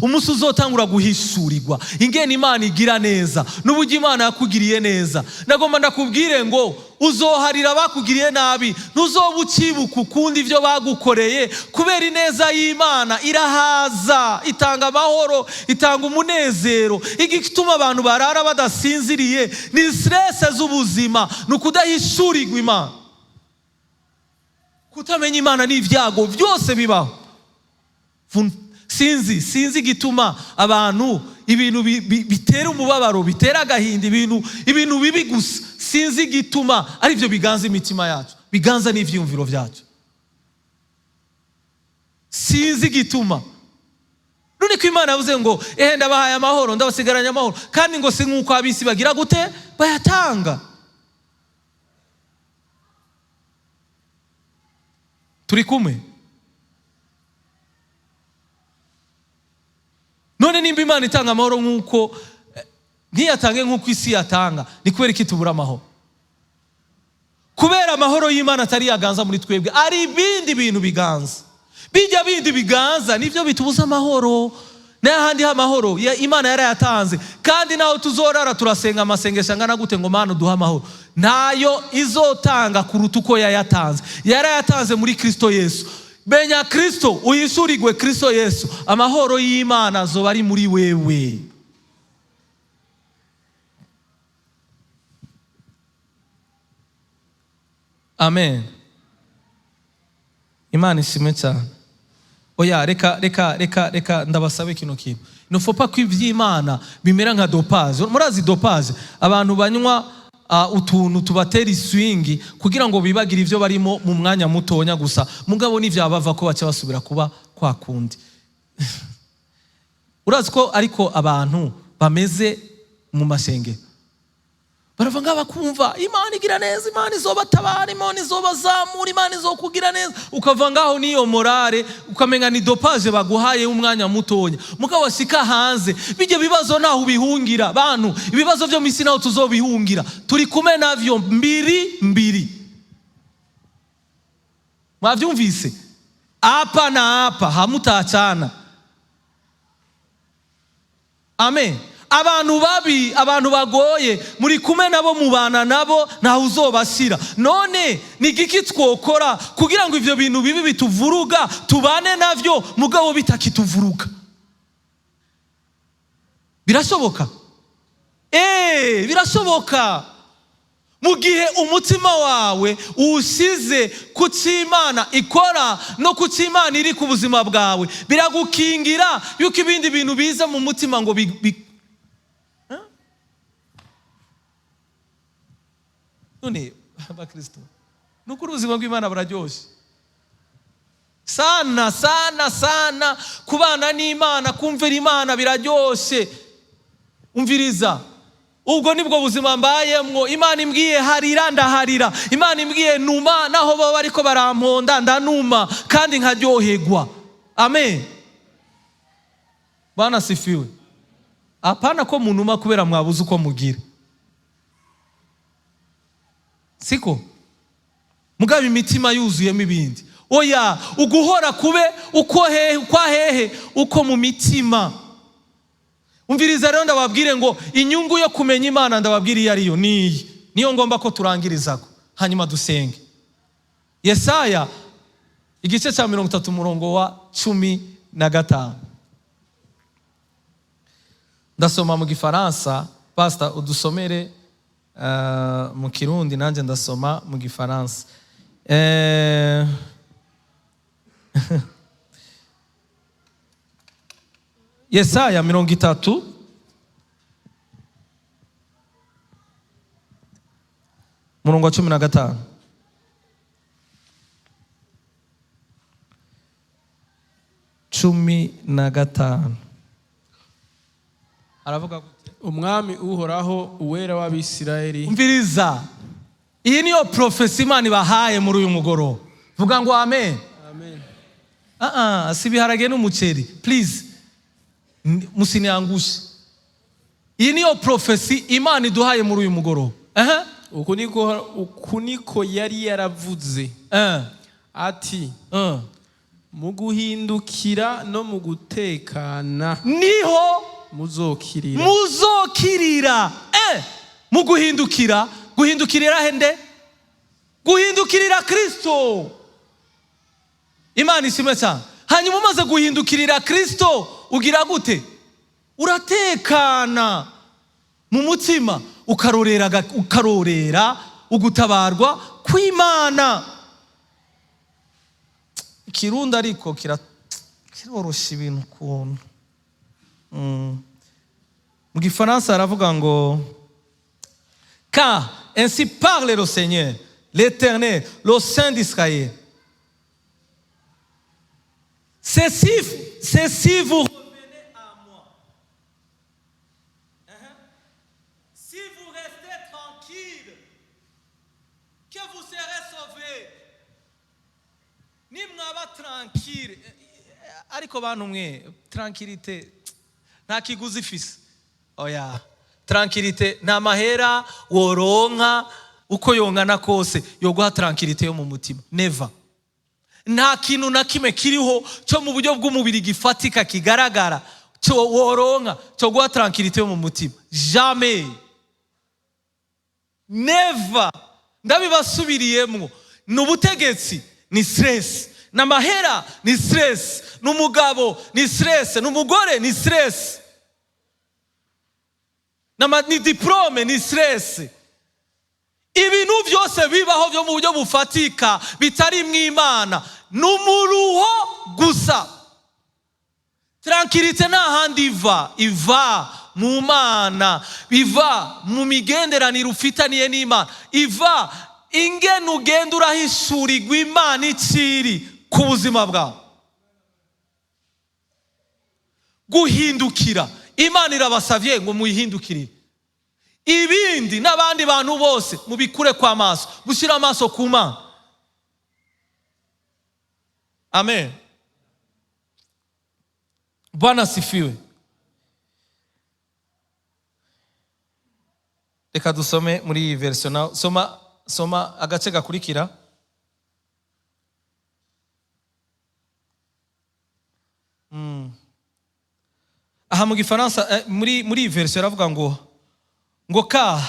Umunsi uzotangura guhishurirwa ingene Imana igira neza n'uburyo Imana yakugiriye neza, nagomba ndakubwire ngo uzoharira abakugiriye nabi, ntuzoba ukibuka ukundi ivyo bagukoreye, kubera ineza y'Imana irahaza, itanga amahoro, itanga umunezero. Igituma abantu barara badasinziriye ni stress z'ubuzima, nukudahishurirwa Imana. Kutamenya Imana n'ivyago byose bibaho. Sinzi igituma abantu ibintu bitera umubabaro, bitera agahinda, ibintu bibi gusa. Sinzi igituma ari byo biganza imitima yacu, biganza n'ivyumviro vyacu. Sinzi igituma. None ko Imana yavuze ngo ndabahaye amahoro, ndabasigaranye amahoro, kandi ngo si nk'uko abisi bagira gute bayatanga. Turi kumwe? None nimba Imana itanga amahoro nk'uko ntiyatange nk'uko isi yatanga, ni kubera iki tubura amahoro? Kubera amahoro y'Imana atari yaganza muri twebwe, ari ibindi bintu biganza. Bijya bindi biganza nivyo bitubuza amahoro. N'ahandi h'amahoro Imana yarayatanze, kandi naho tuzorara turasenga amasengesho angana gute ngo Mana duha amahoro, nayo izotanga kuruta uko yayatanze. Yarayatanze muri Kristo Yesu. Benya Kristo, uhishurirwe Kristo Yesu, amahoro y'Imana azoba ari muri wewe. Amen. Imana ishimwe cyane. oya reka ndabasabe kino kintu. Ne faut pas ko ivy'Imana bimera nka dopage. Murazi dopage, abantu banywa utuntu tubatera iswingi kugira ngo bibagire ivyo barimo mu mwanya mutonya gusa, mugabo n'ivyabava ko baca basubira kuba kwa kundi. Urazi ko ariko abantu bameze mu masengero barava ngaba kumva Imana igira neza, Imana izobatabara, Imana izobazamura, Imana izokugira neza, ukava ngaho niyo morale ukamenga ni dopage baguhaye umwanya mutonya, mugabo washika hanze bijye bibazo naho ubihungira. Bantu ibibazo byo misi naho tuzobihungira, turi kumwe navyo mbiri. Mwavyumvise? Apa na apa hamutachana. Amen. Abantu babi, abantu bagoye, muri kumwe nabo, mubana nabo, ntaho uzobashira. None ni igiki twokora kugira ngo ivyo bintu bibi bituvuruga tubane navyo mugabo bitakituvuruga? Birashoboka? Birashoboka. Mu gihe umutima wawe uwusize ku cy'Imana ikora no ku cy'Imana iri ku buzima bwawe, biragukingira yuko ibindi bintu biza mu mutima ngo none abakristo nuko ubuzima bw'Imana buraryoshe sana kubana n'Imana, kumvira Imana biraryoshe. Umviriza, ubwo nibwo buzima mbayemwo. Imana imbwiye harira ndaharira, Imana imbwiye numa naho baba bariko baramponda ndanuma kandi nkaryoherwa. Amen. Bana sifiwe. Apana ko munuma kubera mwabuze uko mugira, siko mugabe imitima yuzuyemo ibindi. Oya, uguhora kube uko hehe uko mu mitima. Umviriza rero ndababwire ngo inyungu yo kumenya Imana ndababwire iyo ariyo niyo ngomba ko turangirizako, hanyuma dusenge. Yesaya igice cya 30 umurongo wa 15. Ndasoma mu Gifaransa, pastor udusomere mu Kirundi, nanje ndasoma mu Gifaransa. Yesaya 30 umurongo wa 15. Aravuga gute? Umwami uhoraho uwera w'Abisirayeli. Umviriza, iyi niyo profesi Imana ibahaye muri uyu mugoroba. Vuga ngo amen. Amen. Si biharage n'umuceri, please musiniangushe. Iyi niyo profesi Imana iduhaye muri uyu mugoroba. Uku niko yari yaravuze ati mu guhindukira no mu gutekana niho muzokirira. Mu guhindukirira hende? Guhindukirira Kristo. Imana ishimwe cyane. Hanyuma umaze guhindukirira Kristo ugira gute? Uratekana mu mutima, ukarorera ugutabarwa kw'Imana. Kirundi ariko kirorosha ibintu kuntu. Mu Gifaransa aravuga ngo car ainsi parle le Seigneur, l'Éternel, le Saint d'Israël. C'est si vous revenez à moi. Si vous restez tranquille, que vous serez sauvés. Nimwaba tranquille. Ariko bantu mwe, tranquillité nta kiguzi ifise. Oya, tranquillité nta mahera woronka uko yongana kose yoguha tranquillité yo mu mutima. Never. Nta kintu na kimwe kiriho cyo mu buryo bw'umubiri gifatika kigaragara cyo woronka cyo guha tranquillité yo mu mutima. Jamais. Never. Ndabibasubiriyemwo. N'ubutegetsi ni stress, n'amahera ni stress, n'umugabo ni stress, n'umugore ni stress, ni diplome ni stress. Ibintu byose bibaho byo mu buryo bufatika bitari mw'Imana n'umuruho gusa. Tranquillité nta handi iva mu Mana, iva mu migenderanire ufitaniye n'Imana, iva ingene ugenda urahishurirwa Imana iciri ku buzima bwawe. Guhindukira, Imana irabasavye ngo muyihindukirire. Ibindi n'abandi bantu bose mubikure kwa maso, bushira amaso ku Mana. Amen. Bwana sifiwe. Reka dusome muri iyi version nawe. Soma agace gakurikira. Aha mu Gifaransa muri iyi version aravuga ngo car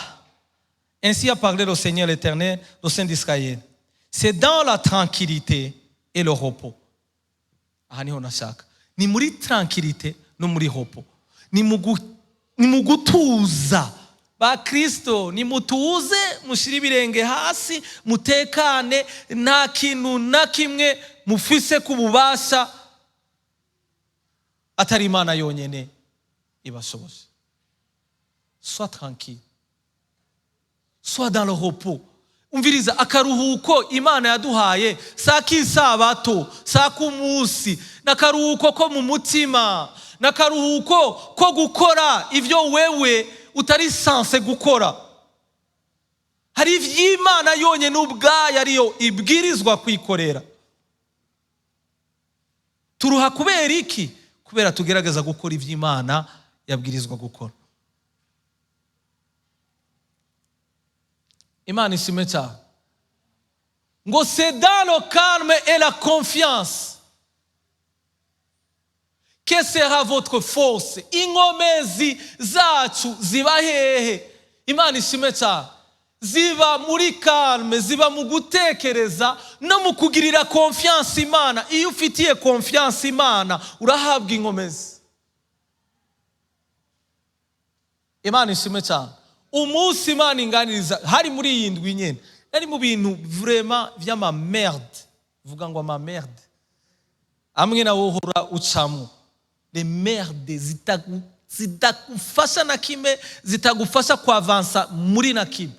ainsi a parlé le Seigneur l'Éternel, le Saint d'Israël. C'est dans la tranquillité et le repos. Aha niho nashaka. Ni muri tranquillité no muri repos. Ni mu gutuza. Ba Kristo ni mutuze, mushire ibirenge hasi, mutekane, nta kintu na kimwe mufise kububasha atari Imana yonyene ibashoboje. Sois tranquille. Sois dans le repos. Umviriza, akaruhuko Imana yaduhaye sakisabato, sakumusi, nakaruhuko ko mu mutima, nakaruhuko ko gukora ivyo wewe utari sanse gukora. Hari ivy'Imana yonyene ubwayo ariyo ibwirizwa kwikorera. Turuha kubera iki? Kubera tugerageza gukora ivy'Imana yabwirizwa gukora. Imana ishimwe cyane. Ngo c'est dans le calme et la confiance que sera votre force. Inkomezi zacu ziba hehe? Imana ishimwe cyane. Ziba muri calme, ziba mu gutekereza no mu kugirira confiance Imana. Iyo ufitiye confiance Imana urahabwa inkomezi. Imana ishimwe cyane. Umunsi Imana inganiriza hari muri iyi ndwi nyene nari mu bintu vraiment vy'ama merde, vuga ngo ama merde amwe na wohora ucamo les merde zitagufasha na kimwe, zitagufasha kuavansa muri na kimwe.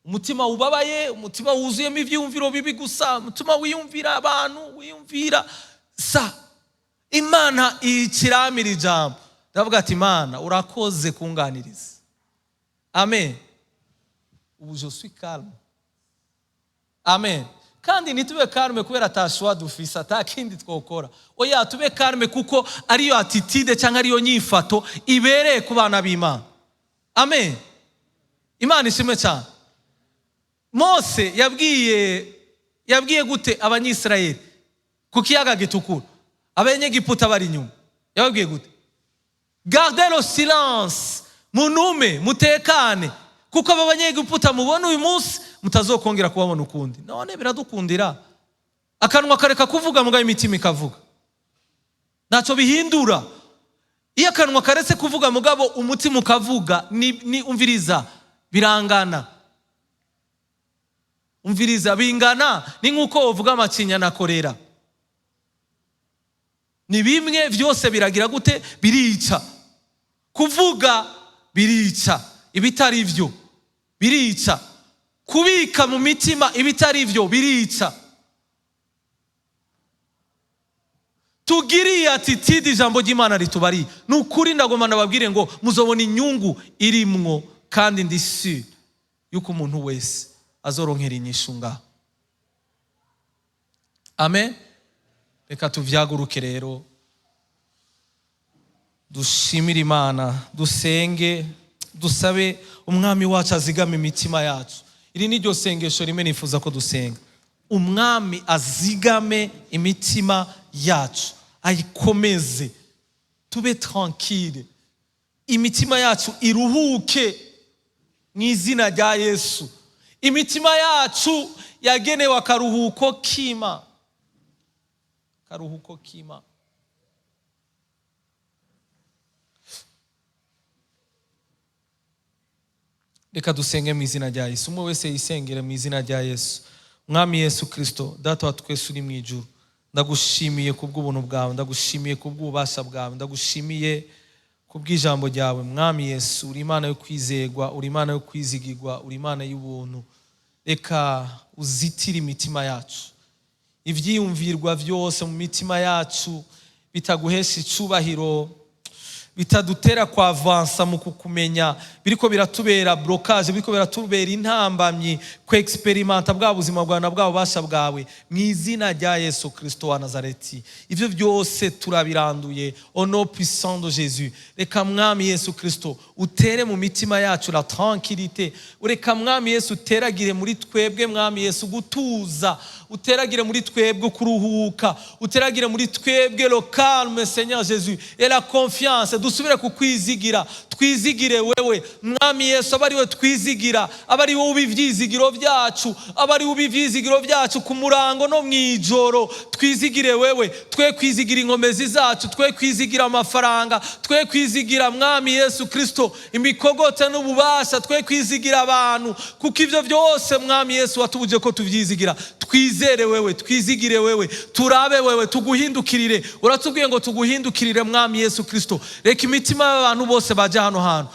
Umutima ubabaye, umutima wuzuyemo ivyumviro bibi gusa, umutima wiyumvira abantu, wiyumvira sa. Imana ikiramira ijambo ndavuga ati Imana urakoze kunganiriza. Amen. Ubu je suis calme. Amen. Kandi nitube calme kubera atashwa dufisa atakindi twokora. Oya tube calme kuko ariyo attitude cyangwa ariyo nyifato ibereye ku bana b'Imana. Amen. Imana ishimwe cyane. Mose yabwiye gute abanyisraeli ku kiyaga gitukura? Abanyegiputa bari inyuma. Yababwiye gute? Gardez le silence. Munume, mutekane, kuko abanyegiputa mubona uyu munsi mutazokongera kubabona ukundi. None biradukundira. Akanwa kareka kuvuga mugaye imitima ikavuga. Naco bihindura. Iyo akanwa karetse kuvuga mugabo umutima ukavuga, ni umviriza birangana. Umviriza bingana ni nkuko uvuga amacinya na korera. Ni bimwe vyose biragira gute? Birica. Kuvuga birica ibitari ivyo, birica. Kubika mu mitima ibitari ivyo birica. Tugiriye attitude ijambo ry'Imana ritubari. Nukuri ndagoma nababwire ngo muzobona inyungu irimwo, kandi ndisi yuko umuntu wese azoronkera inyishu ngaho. Amen. Reka tuvyaguruke rero, dushimire Imana, dusenge, dusabe umwami wacu azigame imitima yacu. Iri ni ryo sengesho rimwe nifuza ko dusenga. Umwami azigame imitima yacu, ayikomeze, tube tranquille, imitima yacu iruhuke mu izina rya Yesu. Imitima yacu yagenewe akaruhuko k'Imana. Karuhuko k'Imana. Reka dusenge mu izina rya Yesu. Umwe wese yisengere mu izina rya Yesu. Mwami Yesu Kristo, data wa twese uri mu ijuru, ndagushimiye kubw'ubuntu bwawe, ndagushimiye kubw'ububasha bwawe, ndagushimiye kubw'ijambo ryawe. Mwami Yesu, uri Imana yo kwizerwa, uri Imana yo kwizigirwa, uri Imana y'ubuntu. Reka uzitire imitima yacu, ivyiyumvirwa vyose mu mitima yacu bitaguhesha icubahiro, bitadutera kwa avansa mu kukumenya, biriko biratubera blocage, biriko biratubera intambamyi ku experimenta bwa buzima bwawe na bwa bubasha bwawe, mu izina rya Yesu Kristo wa Nazareti. Ivyo byose turabiranduye au nom puissant de Jésus. Reka Mwami Yesu Kristo utere mu mitima yacu la tranquillité, ureka Mwami Yesu uteragire muri twebwe Mwami Yesu gutuza, uteragire muri twebwe kuruhuka, uteragire muri twebwe le calme Seigneur Jésus et la confiance. Dusubire kukwizigira, twizigire wewe Mwami Yesu, abari we twizigira, abari wowe ubivyizigiro vyacu, abari ubivyizigiro vyacu ku murango no mwijoro. Twizigire wewe, twe kwizigira inkomezi zacu, twe kwizigira amafaranga, twe kwizigira Mwami Yesu Kristo imikogote n'ububasha, twe kwizigira abantu, kuko ivyo vyose Mwami Yesu watubuje ko tuvyizigira. Twizere wewe, twizigire wewe, turabe wewe, tuguhindukirire. Uratubwiye ngo tuguhindukirire Mwami Yesu Kristo. Reka imitima y'abantu bose baje hano hantu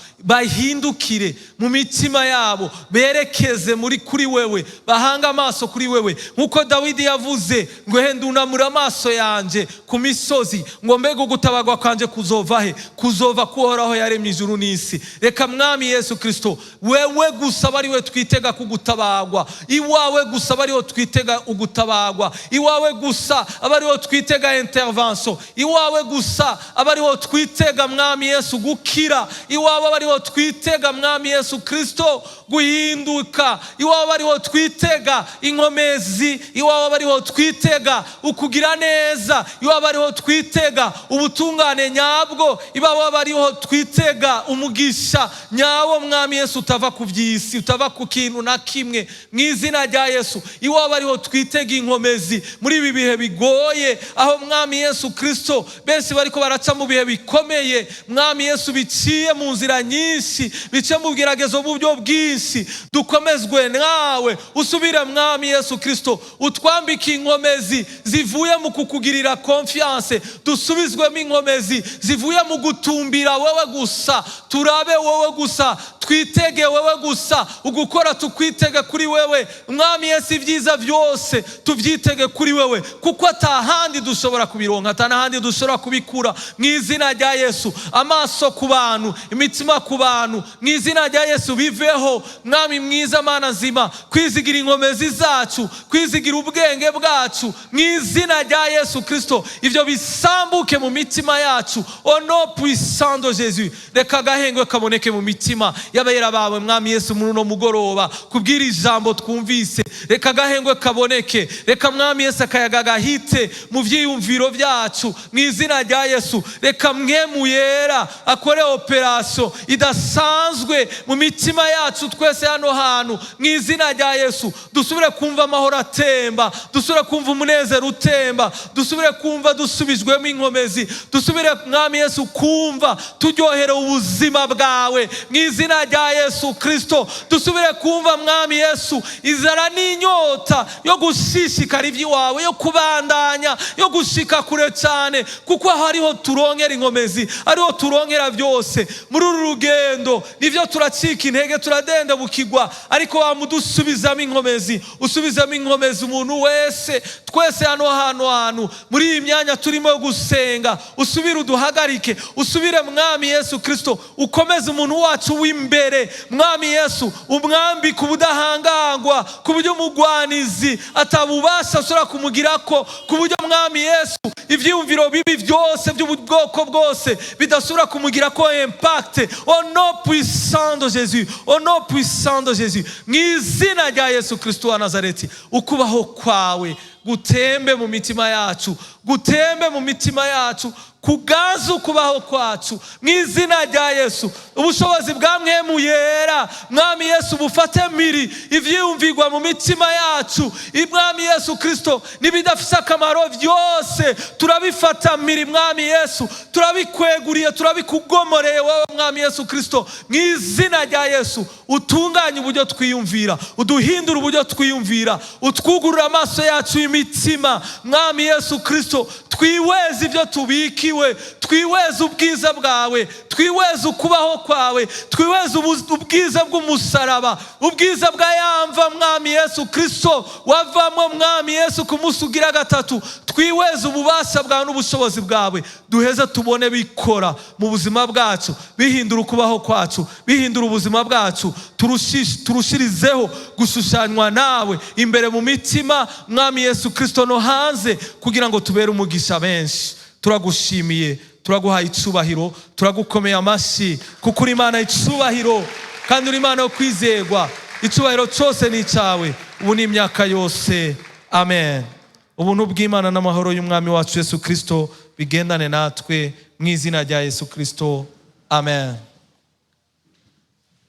bahindukire mu mitima yabo, berekeze muri kuri wewe, bahanga amaso kuri wewe, nkuko Dawidi yavuze ngo hendunamura amaso yanje ku misozi, ngo mbega ugutabagwa kwanje kuzova he? Kuzova kuhoraho yaremye ijuru n'isi. Reka Mwami Yesu Kristo wewe gusa bari we twitega kugutabagwa, iwawe gusa bari we twitega ugutabagwa, iwawe gusa abari we twitega intervention, iwawe gusa abari we twitega Mwami Yesu gukira, iwawe abari we twitega Mwami Yesu Kristo guhinduka, iwawe abari we twitega inkomezi, iwawe abari we twitega ukugira neza, iwawe abari we twitega ubutungane nyabwo, iwawe abari we twitega umugisha nyawo Mwami Yesu utava ku vyisi, utava ku kintu na kimwe, mu izina rya Yesu. Iwawe abari we twitega inkomezi muri ibi bihe bigoye, aho Mwami Yesu Kristo benshi bariko baraca mu bihe bikomeye Mwami Yesu, biciye mu nzira nyinshi, biciye mu bigeragezo buryo bwinshi. Dukomezwe nawe, usubire Mwami Yesu Kristo utwambike inkomezi zivuye mu kukugirira confiance, dusubizwemo inkomezi zivuye mu gutumbira wewe gusa, turabe wewe gusa, twitege wewe gusa, ugukora tukwitege kuri wewe Mwami Yesu. Ibyiza byose tuvyitege kuri wewe, kuko atahandi dushobora kubironka, atanahandi dushobora kubikura. Mu izina rya Yesu amaso ku bantu, imitima ku bantu, mu izina rya Yesu biveho Mwami mwiza, Mana nzima, kwizigira inkomezi zacu, kwizigira ubwenge bwacu, mu izina rya Yesu Kristo ivyo bisambuke mu mitima yacu au nom puissant de Jésus. Reka agahengwe kaboneke mu mitima y'abera bawe Mwami Yesu muri uno mugoroba kubwira ijambo twumvise. Reka agahengwe kaboneke, reka Mwami Yesu akayaga gahite mu vyiyumviro vyacu mu izina rya Yesu. Reka Mwemu Yera akore operation idasanzwe mu mitima yacu twese hano hantu mu izina rya Yesu. Dusubire kumva amahoro atemba, dusubire kumva umunezero utemba, dusubire kumva dusubijwemo inkomezi, dusubire Mwami Yesu kumva turyohere ubuzima bwawe mu izina rya Yesu Kristo. Dusubire kumva Mwami Yesu izara n'inyota yo gushishikara ivy'iwawe, yo kubandanya, yo gushika kure cyane, kuko hariho turongera inkomezi, hariho turongera byose muri uru rugendo. Nivyo turacika intege, turadenda bukigwa, ariko wamudusubizamo inkomezi, usubizamo inkomezi umuntu wese, twese hano hantu muri iyi myanya turimo yo gusenga. Usubire uduhagarike, usubire Mwami Yesu Kristo ukomeze umuntu wacu w'imbere Mwami Yesu, umwambike ubudahangangwa ku buryo umugwanizi atabubasha ashobora kumugirako, ku buryo Mwami Yesu ivyiyumviro bibi byose by'ubwoko bwose bidasubira kumugirako impact. Au nom puissant de Jésus, au nom puissant de Jésus, mu izina rya Yesu Kristo wa Nazareti. Ukubaho kwawe gutembe mu mitima yacu, gutembe mu mitima yacu, kuganza ukubaho kwacu mu izina rya Yesu. Ubushobozi bwa Mwemu Yera Mwami Yesu bufate miri ivyiyumvirwa mu mitima yacu. Mwami Yesu Kristo, nibidafise akamaro vyose turabifata miri Mwami Yesu, turabikweguriye, turabikugomoreye wowe Mwami Yesu Kristo mu izina rya Yesu. Utunganye uburyo twiyumvira, uduhindura uburyo twiyumvira, utwugurura amaso yacu y'imitima Mwami Yesu Kristo. Twiweze ivyo tubikiwe, twiweze ubwiza bwawe, twiweze ukubaho kwawe, twiweze ubwiza bw'umusaraba, ubwiza bwa yamva Mwami Yesu Kristo wavamo Mwami Yesu ku munsi ugira gatatu. Twiweze ububasha bwawe n'ubushobozi bwawe, duheze tubone bikora mu buzima bwacu, bihindura ukubaho kwacu, bihindura ubuzima bwacu. Turushirizeho gushushanywa nawe imbere mu mitima Mwami Yesu Kristo no hanze, kugira ngo tubere umugisha benshi. Turagushimiye, turaguhaye icubahiro, turagukomeye amashi, kuko uri Imana y'icubahiro kandi uri Imana yo kwizerwa. Icubahiro cyose ni cyawe ubu n'imyaka yose. Amen. Ubuntu bw'Imana n'amahoro y'Umwami wacu Yesu Kristo bigendane natwe mu izina rya Yesu Kristo. Amen.